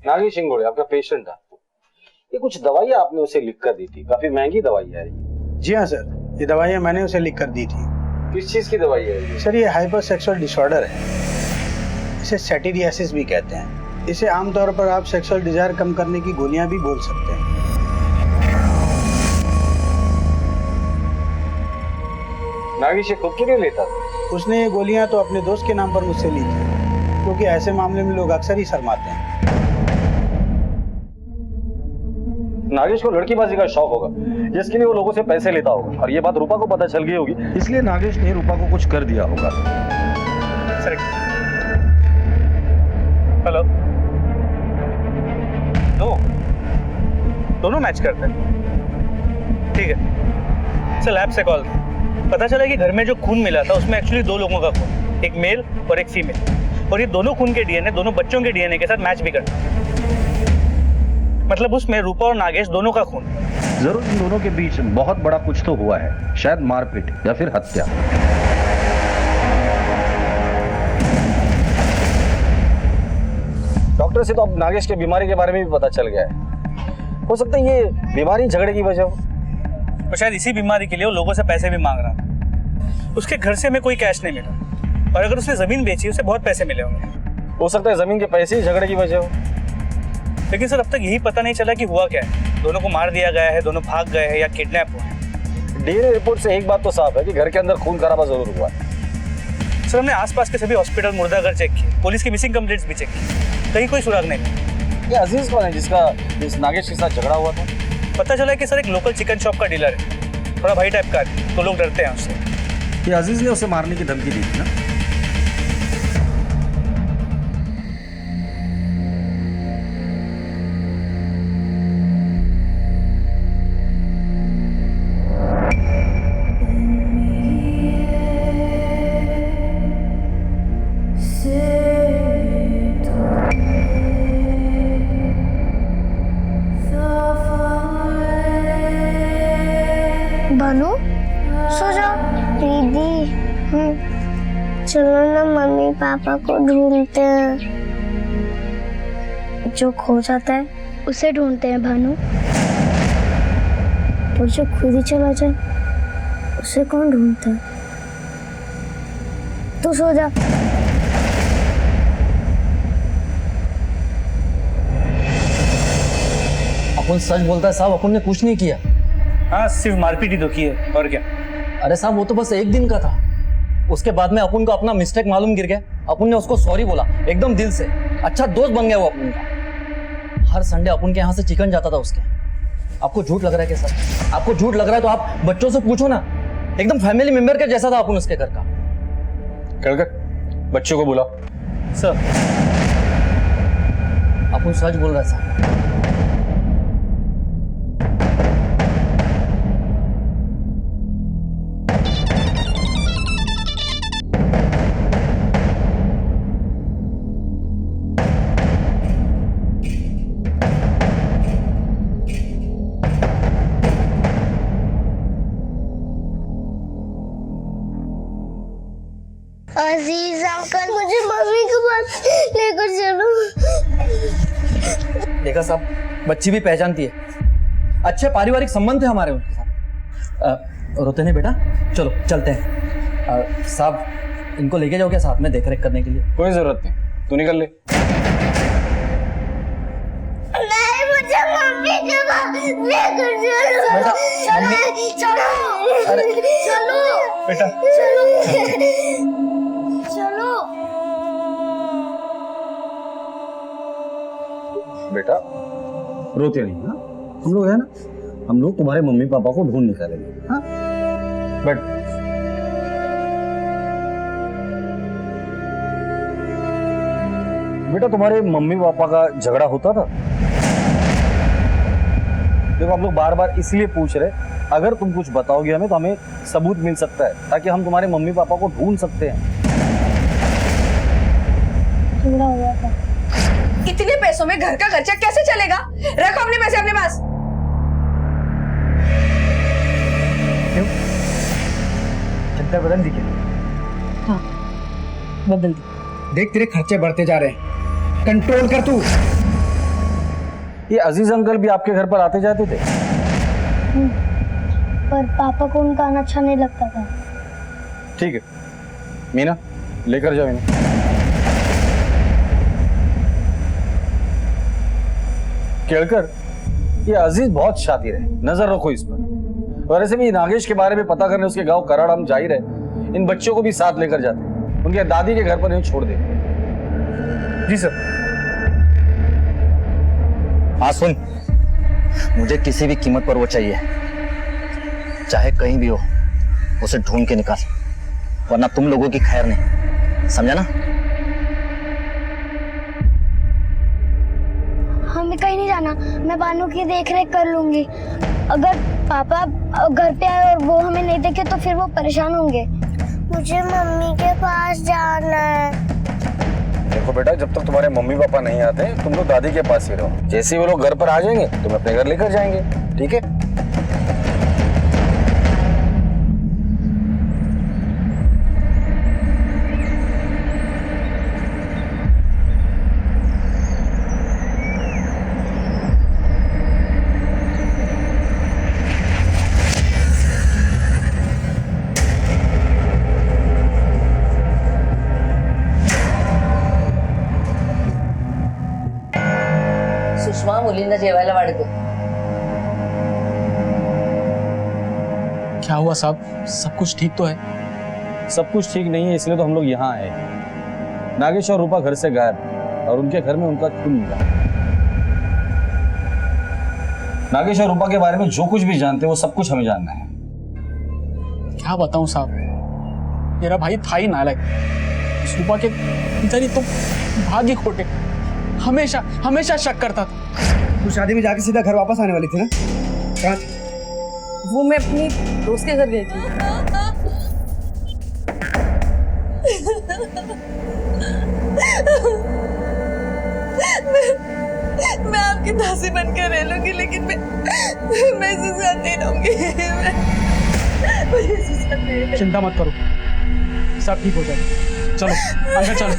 नागेश हिंगोले आपका पेशेंट था। ये कुछ दवाइयाँ आपने उसे लिख कर दी थी, काफी महंगी दवाई है ये। जी हाँ सर, ये दवाइयाँ मैंने उसे लिख कर दी थी किस चीज की दवाई है ये? सर ये हाइपर सेक्सुअल डिसऑर्डर है, इसे सैटिडियासिस भी कहते हैं। इसे आमतौर पर आप सेक्सुअल डिजायर कम करने की गोलियां भी बोल सकते हैं। नागेश ये खुद के लिए लेता था? उसने ये गोलियां तो अपने दोस्त के नाम पर मुझसे ली थी, क्योंकि ऐसे मामले में लोग अक्सर ही शर्माते हैं। नागेश को लड़कीबाजी का शौक होगा, जिसके लिए वो लोगों से पैसे लेता होगा, और ये बात रूपा को पता चल गई होगी, इसलिए नागेश ने रूपा को कुछ कर दिया होगा। हेलो, दोनों मैच करते हैं, ठीक है। सर लैब से कॉल, पता चला कि घर में जो खून मिला था उसमें एक्चुअली 2 लोगों का खून, एक मेल और एक फीमेल, और ये दोनों खून के डीएनए दोनों बच्चों के डीएनए के साथ मैच भी करते हैं। मतलब उसमें रूपा और नागेश दोनों का खून। जरूर इन दोनों के बीच बहुत बड़ा कुछ तो हुआ है, शायद मारपीट या फिर हत्या। डॉक्टर से तो अब नागेश के बीमारी के बारे में भी पता चल गया है। हो सकता है ये बीमारी झगड़े की वजह हो, और शायद इसी बीमारी के लिए वो लोगों से पैसे भी मांग रहा था। उसके घर से हमें कोई कैश नहीं मिला, और अगर उसने जमीन बेची उसे बहुत पैसे मिले होंगे। हो सकता है जमीन के पैसे ही झगड़े की वजह हो। लेकिन सर अब तक यही पता नहीं चला कि हुआ क्या है। दोनों को मार दिया गया है, दोनों भाग गए हैं या किडनैप हुए। डीएनए रिपोर्ट से एक बात तो साफ है कि घर के अंदर खून खराबा जरूर हुआ है। सर हमने आसपास के सभी हॉस्पिटल, मुर्दाघर चेक किए, पुलिस की मिसिंग कंप्लेंट्स भी चेक की, कहीं कोई सुराग नहीं मिला। ये अजीज कौन है जिसका इस नागेश के साथ झगड़ा हुआ था? पता चला कि सर एक लोकल चिकन शॉप का डीलर है, थोड़ा भाई टाइप का है, तो लोग डरते हैं उससे। ये अजीज ने उसे मारने की धमकी दी थी ना? भानु सो जाओ। दीदी चलो ना मम्मी पापा को ढूंढते हैं। जो खो जाता है उसे ढूंढते हैं भानु, और जो खुद ही चला जाए उसे कौन ढूंढता है। तू सो जा। अपन सच बोलता है साहब, अपन ने कुछ नहीं किया। हाँ सिर्फ मारपीट ही तो की है, और क्या। अरे साहब वो तो बस एक दिन का था, उसके बाद में अपन को अपना मिस्टेक मालूम गिर गया। अपन ने उसको सॉरी बोला एकदम दिल से, अच्छा दोस्त बन गया वो अपन का। हर संडे अपन के यहाँ से चिकन जाता था उसके। आपको झूठ लग रहा है क्या सर? आपको झूठ लग रहा है तो आप बच्चों से पूछो ना, एकदम फैमिली मेंबर के जैसा था अपन उसके घर का। कर बच्चों को बुला। सर अपन सच बोल रहा है सर। अजीज अंकल मुझे मम्मी के पास लेकर चलो। देखा साहब, बच्ची भी पहचानती है, अच्छे पारिवारिक संबंध है हमारे उनके साथ। रोते नहीं बेटा, चलो चलते हैं। साहब इनको लेके जाओ क्या साथ में देख रेख करने के लिए? कोई जरूरत नहीं, तू निकल ले। नहीं मुझे मम्मी के पास लेकर चलो। चलो चलो चलो बेटा चलो चलो। बेटा रोते नहीं, हाँ? हम लोग है ना, हम लोग तुम्हारे मम्मी पापा को ढूंढ निकालेंगे। हाँ बट बेटा तुम्हारे मम्मी पापा का झगड़ा होता था? देखो हम लोग बार बार इसलिए पूछ रहे, अगर तुम कुछ बताओगे हमें तो हमें सबूत मिल सकता है, ताकि हम तुम्हारे मम्मी पापा को ढूंढ सकते हैं। झगड़ा हो गया था। इतने पैसों में घर का खर्चा कैसे चलेगा? रखो अपने पैसे अपने पास। चिंता बदल दी क्या? हाँ बदल दी। देख तेरे खर्चे बढ़ते जा रहे हैं, कंट्रोल कर तू। ये अजीज अंकल भी आपके घर पर आते जाते थे? पर पापा को उनका आना अच्छा नहीं लगता था, ठीक है मीना, लेकर जाओ इन्हें। केड़कर, ये अजीज बहुत शातिर है, नजर रखो इस पर। और ऐसे भी नागेश के बारे में पता करने उसके गांव कराड़ हम जा ही रहे, इन बच्चों को भी साथ लेकर जाते, उनके दादी के घर पर इन्हें छोड़ दे। जी सर। हाँ सुन, मुझे किसी भी कीमत पर वो चाहिए, चाहे कहीं भी हो, उसे ढूंढ के निकाल, वरना तुम लोगों की खैर नहीं, समझा ना? हमें कहीं नहीं जाना, मैं बानू की देख रेख कर लूंगी। अगर पापा घर पे आए और वो हमें नहीं देखे तो फिर वो परेशान होंगे। मुझे मम्मी के पास जाना है। देखो बेटा, जब तक तुम्हारे मम्मी पापा नहीं आते तुम लोग दादी के पास ही रहो। जैसे ही वो लोग घर पर आ जाएंगे तुम अपने घर लेकर जाएंगे, ठीक है? सुषमा मुलींना जेवायला वाढतो। क्या हुआ साहब, सब कुछ ठीक तो है? सब कुछ ठीक नहीं है, इसलिए तो हम लोग यहाँ आए। नागेश और रूपा घर से गायब और उनके घर में उनका खून मिला। नागेश और रूपा के बारे में जो कुछ भी जानते हैं वो सब कुछ हमें जानना है। क्या बताऊं साहब, मेरा भाई था ही नालायक। रूपा के इधर तो भाग्य खोटे, हमेशा हमेशा शक करता था। तू शादी में जाके सीधा घर वापस आने वाली थी ना? कहाँ थी? वो मैं अपनी दोस्त के घर गई थी। मैं आपकी दासी बनकर रह लूंगी, लेकिन मैं इसके साथ नहीं रहूंगी। चिंता मत करो, सब ठीक हो जाएगा। चलो अंदर चलो।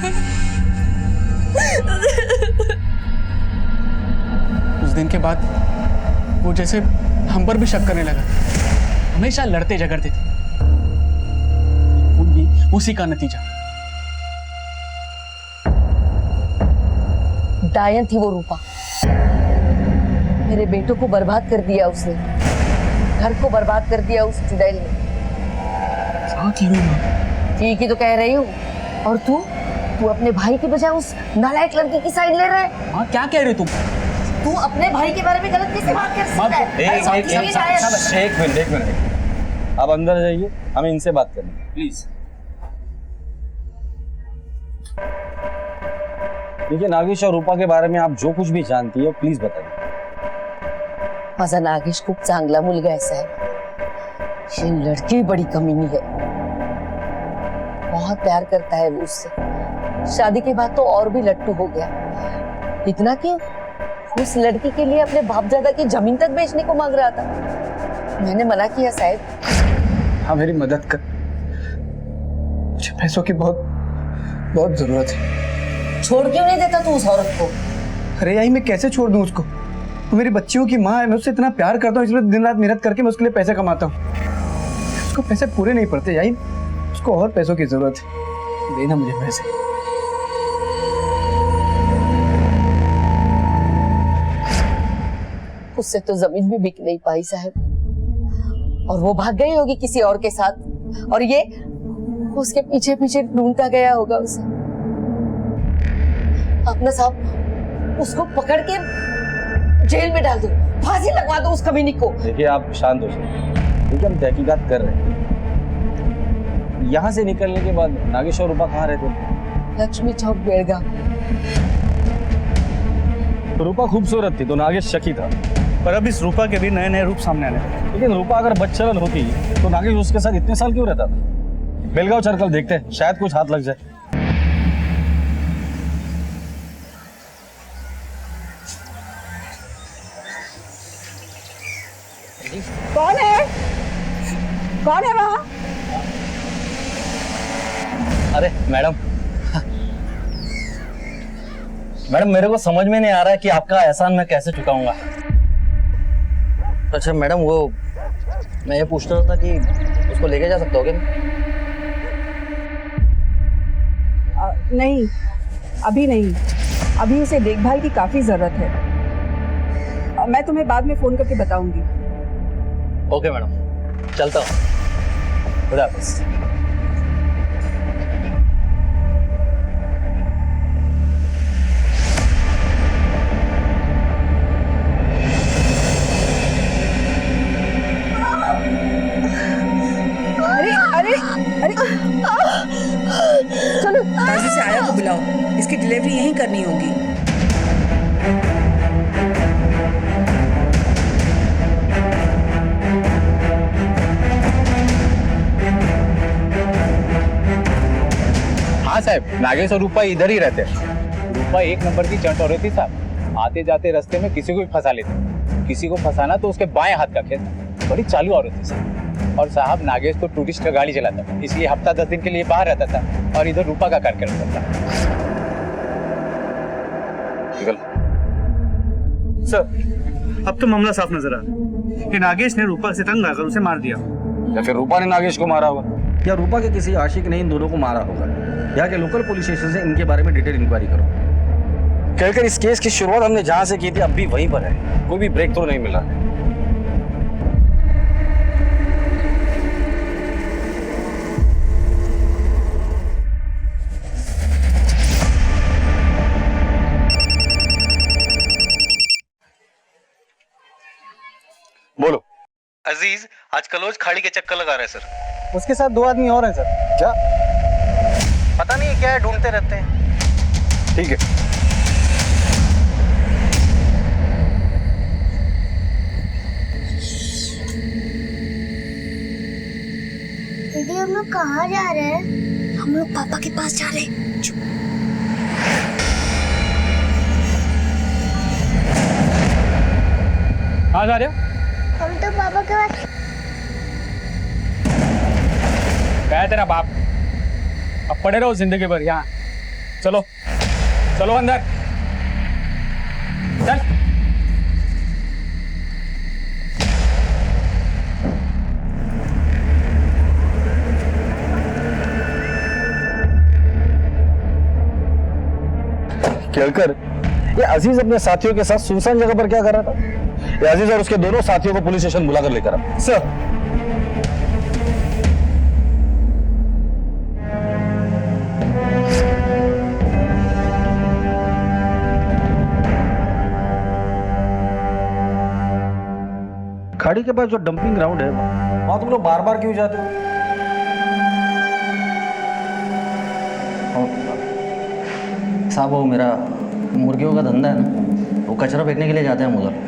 उस दिन के बाद वो जैसे हम पर भी शक करने लगा, हमेशा लड़ते झगड़ते थे। भी उसी का नतीजा। डायन थी वो रूपा, मेरे बेटों को बर्बाद कर दिया उसने, घर को बर्बाद कर दिया उस चुड़ैल ने। ठीक ही तो कह रही हूँ। और तू अपने भाई के बजाय उस नालायक लड़की की साइड ले रहा है। हाँ, क्या कह रहे हो तुम? तू अपने भाई के बारे में गलत कैसे बात कर सकता है? एक मिनट, आप अंदर जाइए, हमें इनसे बात करनी है, प्लीज। देखिए, नागेश और रूपा के बारे में आप जो कुछ भी जानती है प्लीज बताइए। माझा नागेश खूप चांगला मुलगा आहे साहेब, ये लड़की बड़ी कमीनी है, बहुत प्यार करता है वो उससे। शादी के बाद तो और भी लट्टू हो गया, इतना कि उस लड़की के लिए अपने बापजादा की जमीन तक बेचने को मांग रहा था। मैंने मना किया साहब। हाँ, मेरी मदद कर, मुझे पैसों की बहुत जरूरत है। छोड़ क्यों नहीं देता तू उस औरत को? अरे यही मैं कैसे छोड़ दूं उसको? वो मेरी बच्चियों की माँ है, मैं उससे इतना प्यार करता हूँ, इसलिए दिन रात मेहनत करके मैं उसके लिए पैसे कमाता हूँ। उसको पैसे पूरे नहीं पड़ते यही, उसको और पैसों की जरूरत है, देना मुझे पैसे। उससे तो जमीन भी बिक नहीं पाई साहब, और वो भाग गई होगी किसी और के साथ, और ये उसके पीछे पीछे ढूंढता गया होगा उसे। अपना साहब उसको पकड़ के जेल में डाल दो, फांसी लगवा दो उस कमीनी को। देखिए, आप शांत हो जाइए, देखिए हम तहकीकात कर रहे हैं। यहाँ से निकलने के बाद नागेश और रूपा कहाँ रहते? लक्ष्मी चौक, बेड़गांव। रूपा खूबसूरत थी तो नागेश शकी था, पर अब इस रूपा के भी नए नए रूप सामने आने लगे। लेकिन रूपा अगर बच्चलन होती तो नागेश उसके साथ इतने साल क्यों रहता था? बेलगांव चलकर देखते हैं, शायद कुछ हाथ लग जाए। कौन है? कौन है वहाँ? अरे मैडम, मैडम मेरे को समझ में नहीं आ रहा है कि आपका एहसान मैं कैसे चुकाऊंगा। अच्छा मैडम, वो मैं ये पूछ रहा था कि उसको लेके जा सकता हो क्या? नहीं, अभी नहीं। अभी उसे देखभाल की काफी जरूरत है। मैं तुम्हें बाद में फोन करके बताऊंगी। ओके मैडम, चलता हूँ। खुदा हाफिज़। अरे अरे अरे चलो ताजी से आया को बुलाओ, इसकी डिलीवरी यहीं करनी होगी। हाँ साहब, नागेश और रूपा इधर ही रहते हैं। रूपा एक नंबर की चंट औरत थी साहब, आते जाते रास्ते में किसी को भी फंसा लेती। किसी को फंसाना तो उसके बाएं हाथ का खेल था। बड़ी चालू औरत थी साहब। और साहब नागेश तो टूरिस्ट का गाड़ी चलाता था, इसलिए हफ्ता 10 दिन के लिए बाहर रहता था और इधर रूपा का कार्यक्रम करता था। सर, अब तो मामला साफ नजर आ रहा है कि नागेश ने रूपा से तंग आकर उसे मार दिया, या फिर रूपा ने नागेश को मारा होगा, या रूपा के किसी आशिक ने इन दोनों को मारा होगा। यहाँ के लोकल पुलिस स्टेशन से इनके बारे में डिटेल इंक्वायरी करो। कहकर इस केस की शुरुआत हमने जहां से की थी अब भी वहीं पर है, कोई भी ब्रेक थ्रू नहीं मिला। बोलो। अजीज आज कलोज खाड़ी के चक्कर लगा रहे हैं सर। उसके साथ 2 आदमी और हैं सर। क्या? पता नहीं क्या है, ढूंढते रहते हैं। ठीक है। दीदी हम लोग कहाँ जा रहे हैं? हम लोग पापा के पास जा रहे हैं। चुप। कहाँ जा रहे हो? हम तो पापा के पास। क्या है तेरा बाप? अब पड़े रहो जिंदगी भर यहाँ। चलो चलो अंदर चल। केलकर, ये अजीज अपने साथियों के साथ सुनसान जगह पर क्या कर रहा था? ये अजीज और उसके दोनों साथियों को पुलिस स्टेशन बुलाकर लेकर आ। सर, खाड़ी के पास जो डंपिंग ग्राउंड है वहां तुम लोग बार बार क्यों जाते हो? साहब वो मेरा मुर्गियों का धंधा है ना, वो कचरा फेंकने के लिए जाते हैं हम उधर।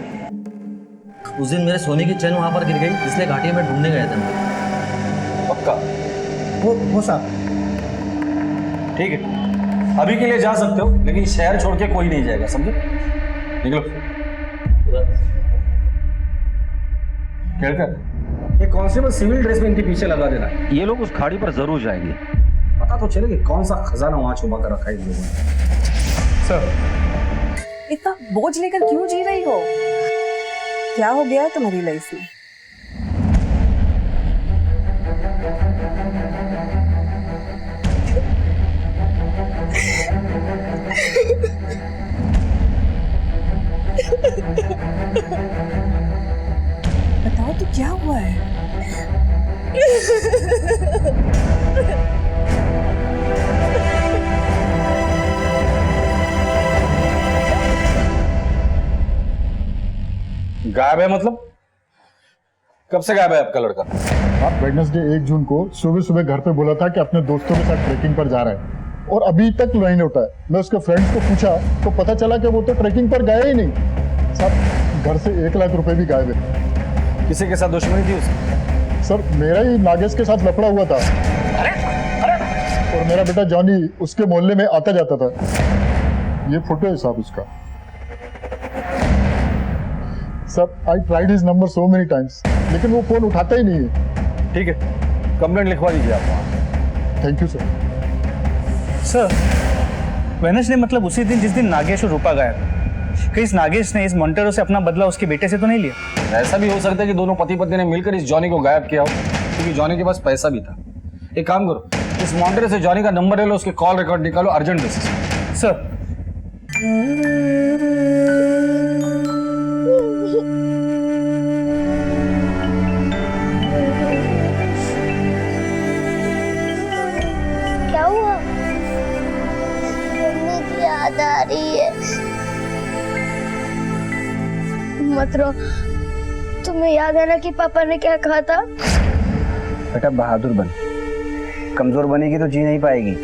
उस दिन मेरे सोने की चैन वहां पर गिर गई, इसलिए घाटी में ढूंढने गए थे हम। पक्का? वो साहब ठीक है, अभी के लिए जा सकते हो, लेकिन शहर छोड़ के कोई नहीं जाएगा, समझे? निकलो। केलकर, ये कांस्टेबल सिविल ड्रेस में इनके पीछे लगा देना, ये लोग उस खाड़ी पर जरूर जाएंगे। पता तो चले कि कौन सा खजाना वहां छुपा कर रखा है इन लोगों ने। सर, इतना बोझ लेकर क्यों जी रही हो? क्या हो गया है तुम्हारी लाइफ में? बताओ तो क्या हुआ है? गायब है मतलब? कब से गायब है आपका लड़का? आप वेडनेसडे 1 जून को सुबह सुबह घर पे बोला था कि अपने दोस्तों के साथ ट्रैकिंग पर जा रहा है और अभी तक नहीं लौटा है। मैं उसके फ्रेंड्स को पूछा तो पता चला कि वो तो ट्रैकिंग पर गया ही नहीं। साहब घर से 1 लाख रुपए भी गायब है। किसी के साथ दुश्मनी थी उसकी? सर मेरा ही नागेश के साथ लफड़ा हुआ था। और मेरा बेटा जॉनी उसके मोहल्ले में आता जाता था। ये फोटो है साहब उसका। Sir I tried his number so many times, लेकिन वो फोन उठाता ही नहीं है। ठीक है, कंप्लेंट लिखवा दीजिए आप। Thank you sir. Sir, Wednesday मतलब उसी दिन जिस दिन नागेश और रूपा गायब। कहीं इस नागेश ने इस मोंटेरो से अपना बदला उसके बेटे से तो नहीं लिया? ऐसा भी हो सकता है कि दोनों पति पत्नी ने मिलकर इस जॉनी को गायब किया हो, क्योंकि जॉनी के पास पैसा भी था। एक काम करो, इस मॉनिटर से जॉनी का नंबर ले लो, उसके कॉल रिकॉर्ड निकालो अर्जेंट बेसिस। सर क्या हुआ? मम्मी की याद आ रही है। मत रो। तुम्हें याद है ना कि पापा ने क्या कहा था? बेटा बहादुर बन, कमजोर बनेगी तो जी नहीं पाएगी।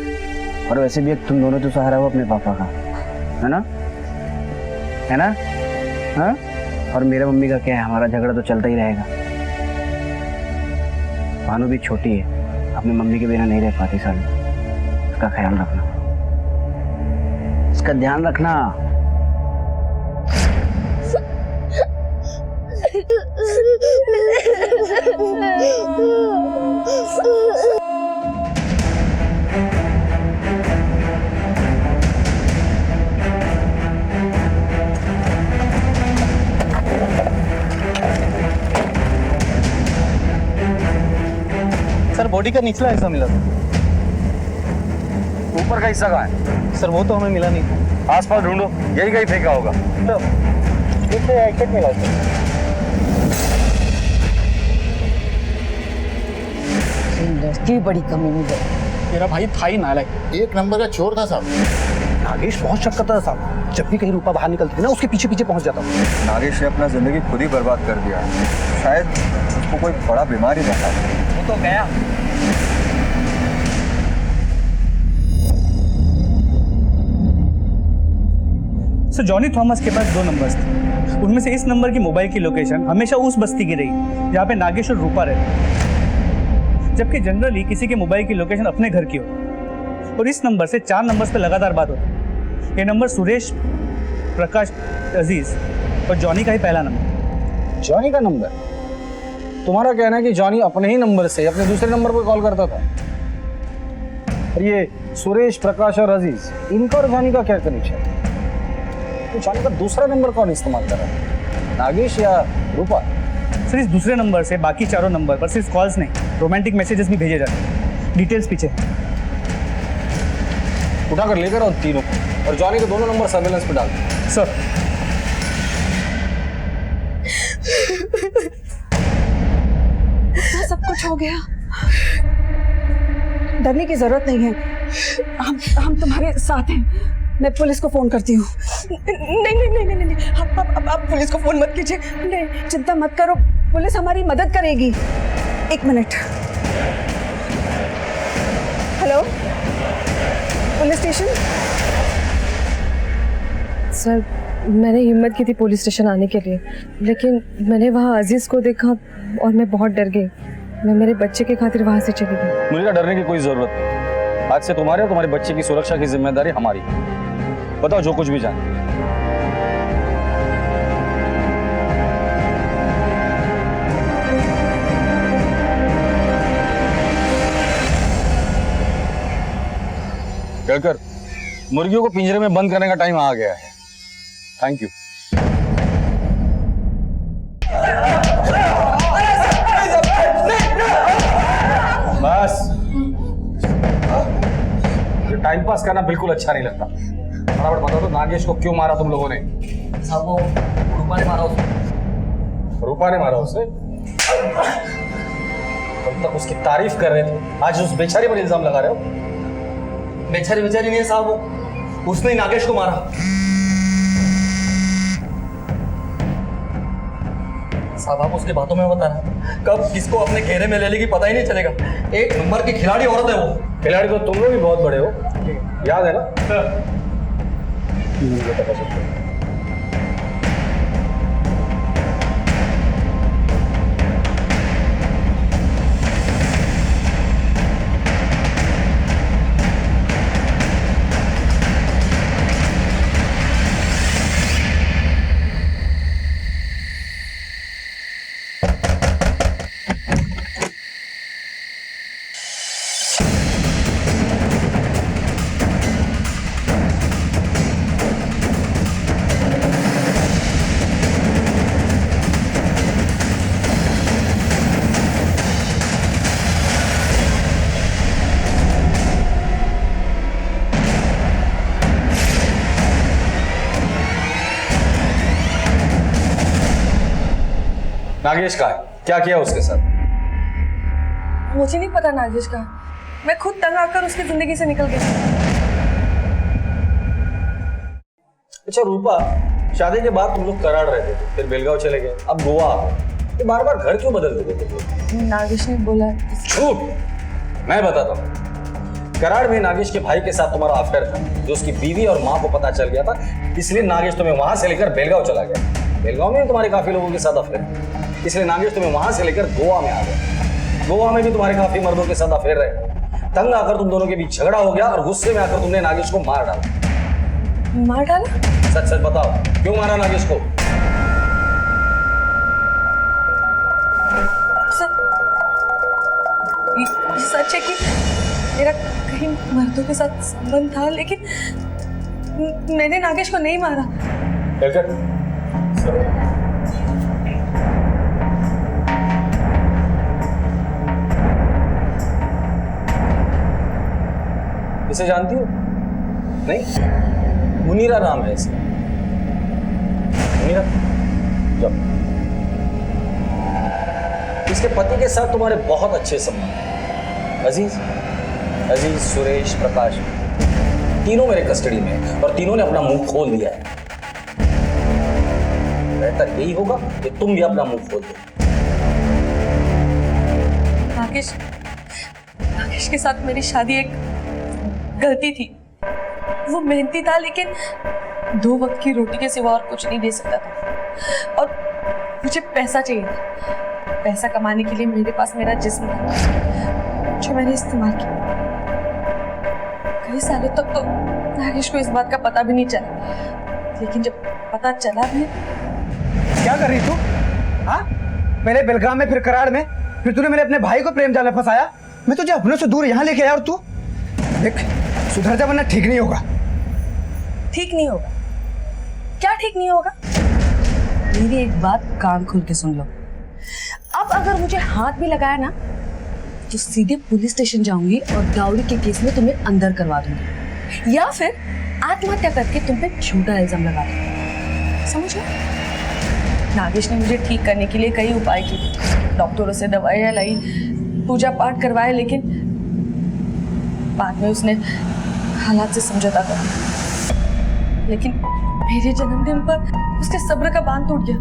और वैसे भी तुम दोनों तो सहारा हो अपने पापा का, है ना? है ना? हाँ? और मेरे मम्मी का क्या है, हमारा झगड़ा तो चलता ही रहेगा। भानु भी छोटी है, अपनी मम्मी के बिना नहीं रह पाती साल में। उसका ख्याल रखना, उसका ध्यान रखना। सर बॉडी का निचला हिस्सा मिला था। ऊपर का हिस्सा कहाँ है? सर वो तो हमें मिला नहीं। आसपास ढूंढो, यही कहीं फेंका होगा। एक्सेट मिला सर। की बड़ी कमी नहीं है। मेरा भाई था ही नालायक, एक नंबर का चोर था साहब। नागेश बहुत शक करता था साहब, जब भी कहीं रूपा बाहर निकलती थी ना उसके पीछे पीछे पहुंच जाता था। नागेश ने अपना जिंदगी खुद ही बर्बाद कर दिया, शायद उसको कोई बड़ा बीमारी था। वो तो गया। सर जॉनी थॉमस के पास 2 नंबर्स थे। उनमें से इस नंबर की मोबाइल की लोकेशन हमेशा उस बस्ती की रही जहाँ पे नागेश और रूपा रहते, जबकि जनरली किसी के मोबाइल की लोकेशन अपने घर की हो। और इस नंबर से 4 नंबर्स पे लगातार बात होती। ये नंबर सुरेश, प्रकाश, अजीज और जॉनी का ही पहला नंबर। जॉनी का नंबर? तुम्हारा कहना है कि जॉनी अपने ही नंबर से अपने दूसरे नंबर पर कॉल करता था? और ये सुरेश, प्रकाश और अजीज, इनका और जॉनी का क्या कनेक्शन? तो जॉनी का दूसरा नंबर कौन इस्तेमाल कर रहा है, नागेश या रूपा? सर इस दूसरे नंबर से बाकी चारों नंबर पर सिर्फ कॉल्स नहीं, रोमांटिक मैसेजेस भी भेजे जाते हैं। डिटेल्स पीछे उठाकर लेकर आओ तीनों को, और जॉनी के दोनों नंबर सर्वेलेंस पे डाल दो। सर इतना सब कुछ हो गया, डरने की जरूरत नहीं है। हम तुम्हारे साथ हैं। मैं पुलिस को फोन करती हूँ। नहीं नहीं नहीं नहीं नहीं, आप पुलिस को फोन मत कीजिए। नहीं, चिंता मत करो, पुलिस हमारी मदद करेगी। 1 minute. Hello, police station. Sir मैंने हिम्मत की थी पुलिस स्टेशन आने के लिए, लेकिन मैंने वहाँ अजीज को देखा और मैं बहुत डर गई। मैं मेरे बच्चे के खातिर वहाँ से चली गई। मुझे डरने की कोई जरूरत नहीं। आज से तुम्हारे और तुम्हारे बच्चे की सुरक्षा की जिम्मेदारी हमारी। बताओ जो कुछ भी जाने। कहकर मुर्गियों को पिंजरे में बंद करने का टाइम आ गया है। Thank you. बस, टाइम पास करना बिल्कुल अच्छा नहीं लगता। बराबर बताओ तो नागेश को क्यों मारा तुम लोगों ने? साहब वो रूपा ने मारा उसे। रूपा ने मारा उसे? तुम तक उसकी तारीफ कर रहे थे, आज उस बेचारी पर इल्जाम लगा रहे हो। बेचारी बेचारी नहीं है साहब, वो उसने ही नागेश को मारा। साहब आप उसकी बातों में बता रहे, कब किसको अपने घेरे में ले लेगी पता ही नहीं चलेगा। 1 नंबर की खिलाड़ी औरत है वो। खिलाड़ी तो तुम लोग भी बहुत बड़े हो, याद है ना? मुझे पता चलता है। नागेश का है, क्या किया उसके साथ? मुझे नहीं पता नागेश का, मैं खुद तंग आकर उसकी जिंदगी से निकल गई। अच्छा रूपा, शादी के बाद तुम लोग कराड़ रहते थे, फिर बेलगांव चले गए, अब गोवा आ गए, बार बार घर क्यों बदल देते थे? नागेश ने बोला। झूठ, मैं बताता हूँ। कराड़ में नागेश के भाई के साथ तुम्हारा अफेयर था, जो उसकी बीवी और माँ को पता चल गया था, इसलिए नागेश तुम्हें वहां से लेकर बेलगांव चला गया। बेलगांव में तुम्हारे काफी लोगों के साथ अफेयर, इसलिए नागेश तुम्हें वहां से लेकर गोवा में आ गया। गोवा में भी तुम्हारे काफी मर्दों के साथ अफेयर रहे। तंग आकर तुम दोनों के बीच झगड़ा हो गया और गुस्से में आकर तुमने नागेश को मार डाला। मार डाला? सच सच बताओ, क्यों मारा नागेश को? सच है कि मेरा कहीं मर्दों के साथ संबंध था, लेकिन मैंने नागेश को नहीं मारा। इसे जानती हो? नहीं? मुनीरा नाम है इसका। मुनीरा, जब इसके पति के साथ तुम्हारे बहुत अच्छे संबंध हैं। अजीज, सुरेश, प्रकाश, तीनों मेरे कस्टडी में हैं और तीनों ने अपना मुंह खोल दिया है। बेहतर यही होगा कि तुम भी अपना मुंह खोल दो। नागेश के साथ मेरी शादी एक गलती थी। वो मेहनती था, लेकिन 2 वक्त की रोटी के सिवा और कुछ नहीं दे सकता था, और मुझे पैसा चाहिए था। पैसा कमाने के लिए मेरे पास मेरा जिस्म था, जो मैंने इस्तेमाल किया। कई सालों तक तो नागेश को इस बात का पता भी नहीं चला, लेकिन जब पता चला भी। क्या कर रही तू? हाँ, पहले बेलगाम में, फिर कराड़ में, फिर तूने मेरे अपने भाई को प्रेम जाल में फंसाया। मैं तुझे अपनों से दूर यहाँ लेके आया और तू देख, सुधर जा वरना ठीक नहीं होगा। ठीक नहीं होगा? क्या ठीक नहीं होगा? मेरी एक बात कान खोल के सुन लो। अब अगर मुझे हाथ भी लगाया ना, तो सीधे पुलिस स्टेशन जाऊंगी और डाउरी के केस में तुम्हें अंदर करवा दूंगी, या फिर आत्महत्या करके तुम पे झूठा इल्जाम लगा दूंगी। समझ गए? नागेश ने मुझे ठीक करने के लिए कई उपाय किए, डॉक्टरों से दवाइयाँ लाई, पूजा पाठ करवाए, लेकिन बाद में उसने हालात से समझौता कर दिया। लेकिन मेरे जन्मदिन पर उसके सब्र का बांध टूट गया।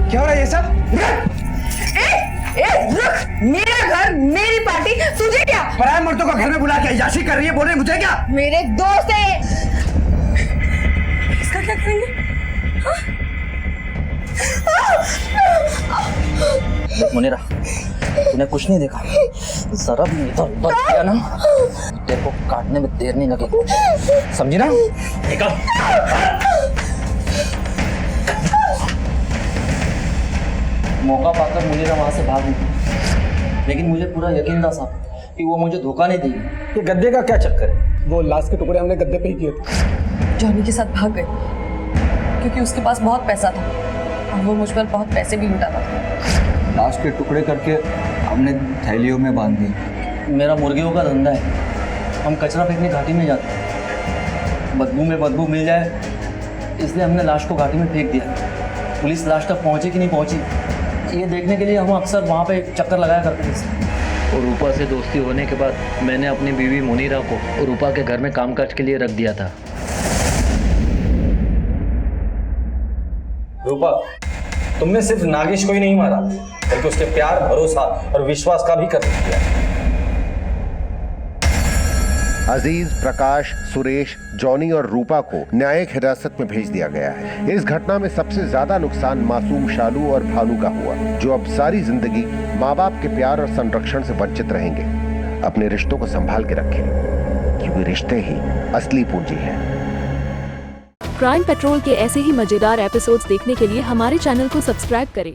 क्या हो रहा है ये सब? रुक! मेरा घर, मेरी पार्टी, तुझे क्या? पराये मर्दों को घर में बुला के अय्याशी कर रही है, बोल रही मुझे क्या? मेरे दोस्त है। इसका क्या करेंगे? मुनीरा, तूने कुछ नहीं देखा? जरा भी इधर उधर किया ना, तेरे को काटने में देर नहीं लगेगी, समझी ना? निकल। मौका पाकर मुनीरा वहां से भाग निकली, लेकिन मुझे पूरा यकीन था साहब कि वो मुझे धोखा नहीं देगी। ये गद्दे का क्या चक्कर है? वो लाश के टुकड़े हमने गद्दे पे ही किए थे। जॉनी के साथ भाग गए क्योंकि उसके पास बहुत पैसा था और वो मुझ पर बहुत पैसे भी लुटाता था। लाश के टुकड़े करके हमने थैलियों में बांध दी। मेरा मुर्गियों का धंधा है, हम कचरा फेंकने घाटी में जाते हैं, बदबू में बदबू मिल जाए इसलिए हमने लाश को घाटी में फेंक दिया। पुलिस लाश तक पहुंची कि नहीं पहुंची, ये देखने के लिए हम अक्सर वहाँ पे चक्कर लगाया करते थे। और रूपा से दोस्ती होने के बाद मैंने अपनी बीवी मुनीरा को रूपा के घर में कामकाज के लिए रख दिया था। रूपा, तुमने सिर्फ नागेश को ही नहीं मारा, बल्कि उसके प्यार, भरोसा और विश्वास का भी कत्ल किया। अजीज, प्रकाश, सुरेश, जॉनी और रूपा को न्यायिक हिरासत में भेज दिया गया है। इस घटना में सबसे ज्यादा नुकसान मासूम शालू और भानु का हुआ, जो अब सारी जिंदगी माँ बाप के प्यार और संरक्षण से वंचित रहेंगे। अपने रिश्तों को संभाल के रखें, क्योंकि रिश्ते ही असली पूंजी है। क्राइम पेट्रोल के ऐसे ही मजेदार एपिसोड्स देखने के लिए हमारे चैनल को सब्सक्राइब करें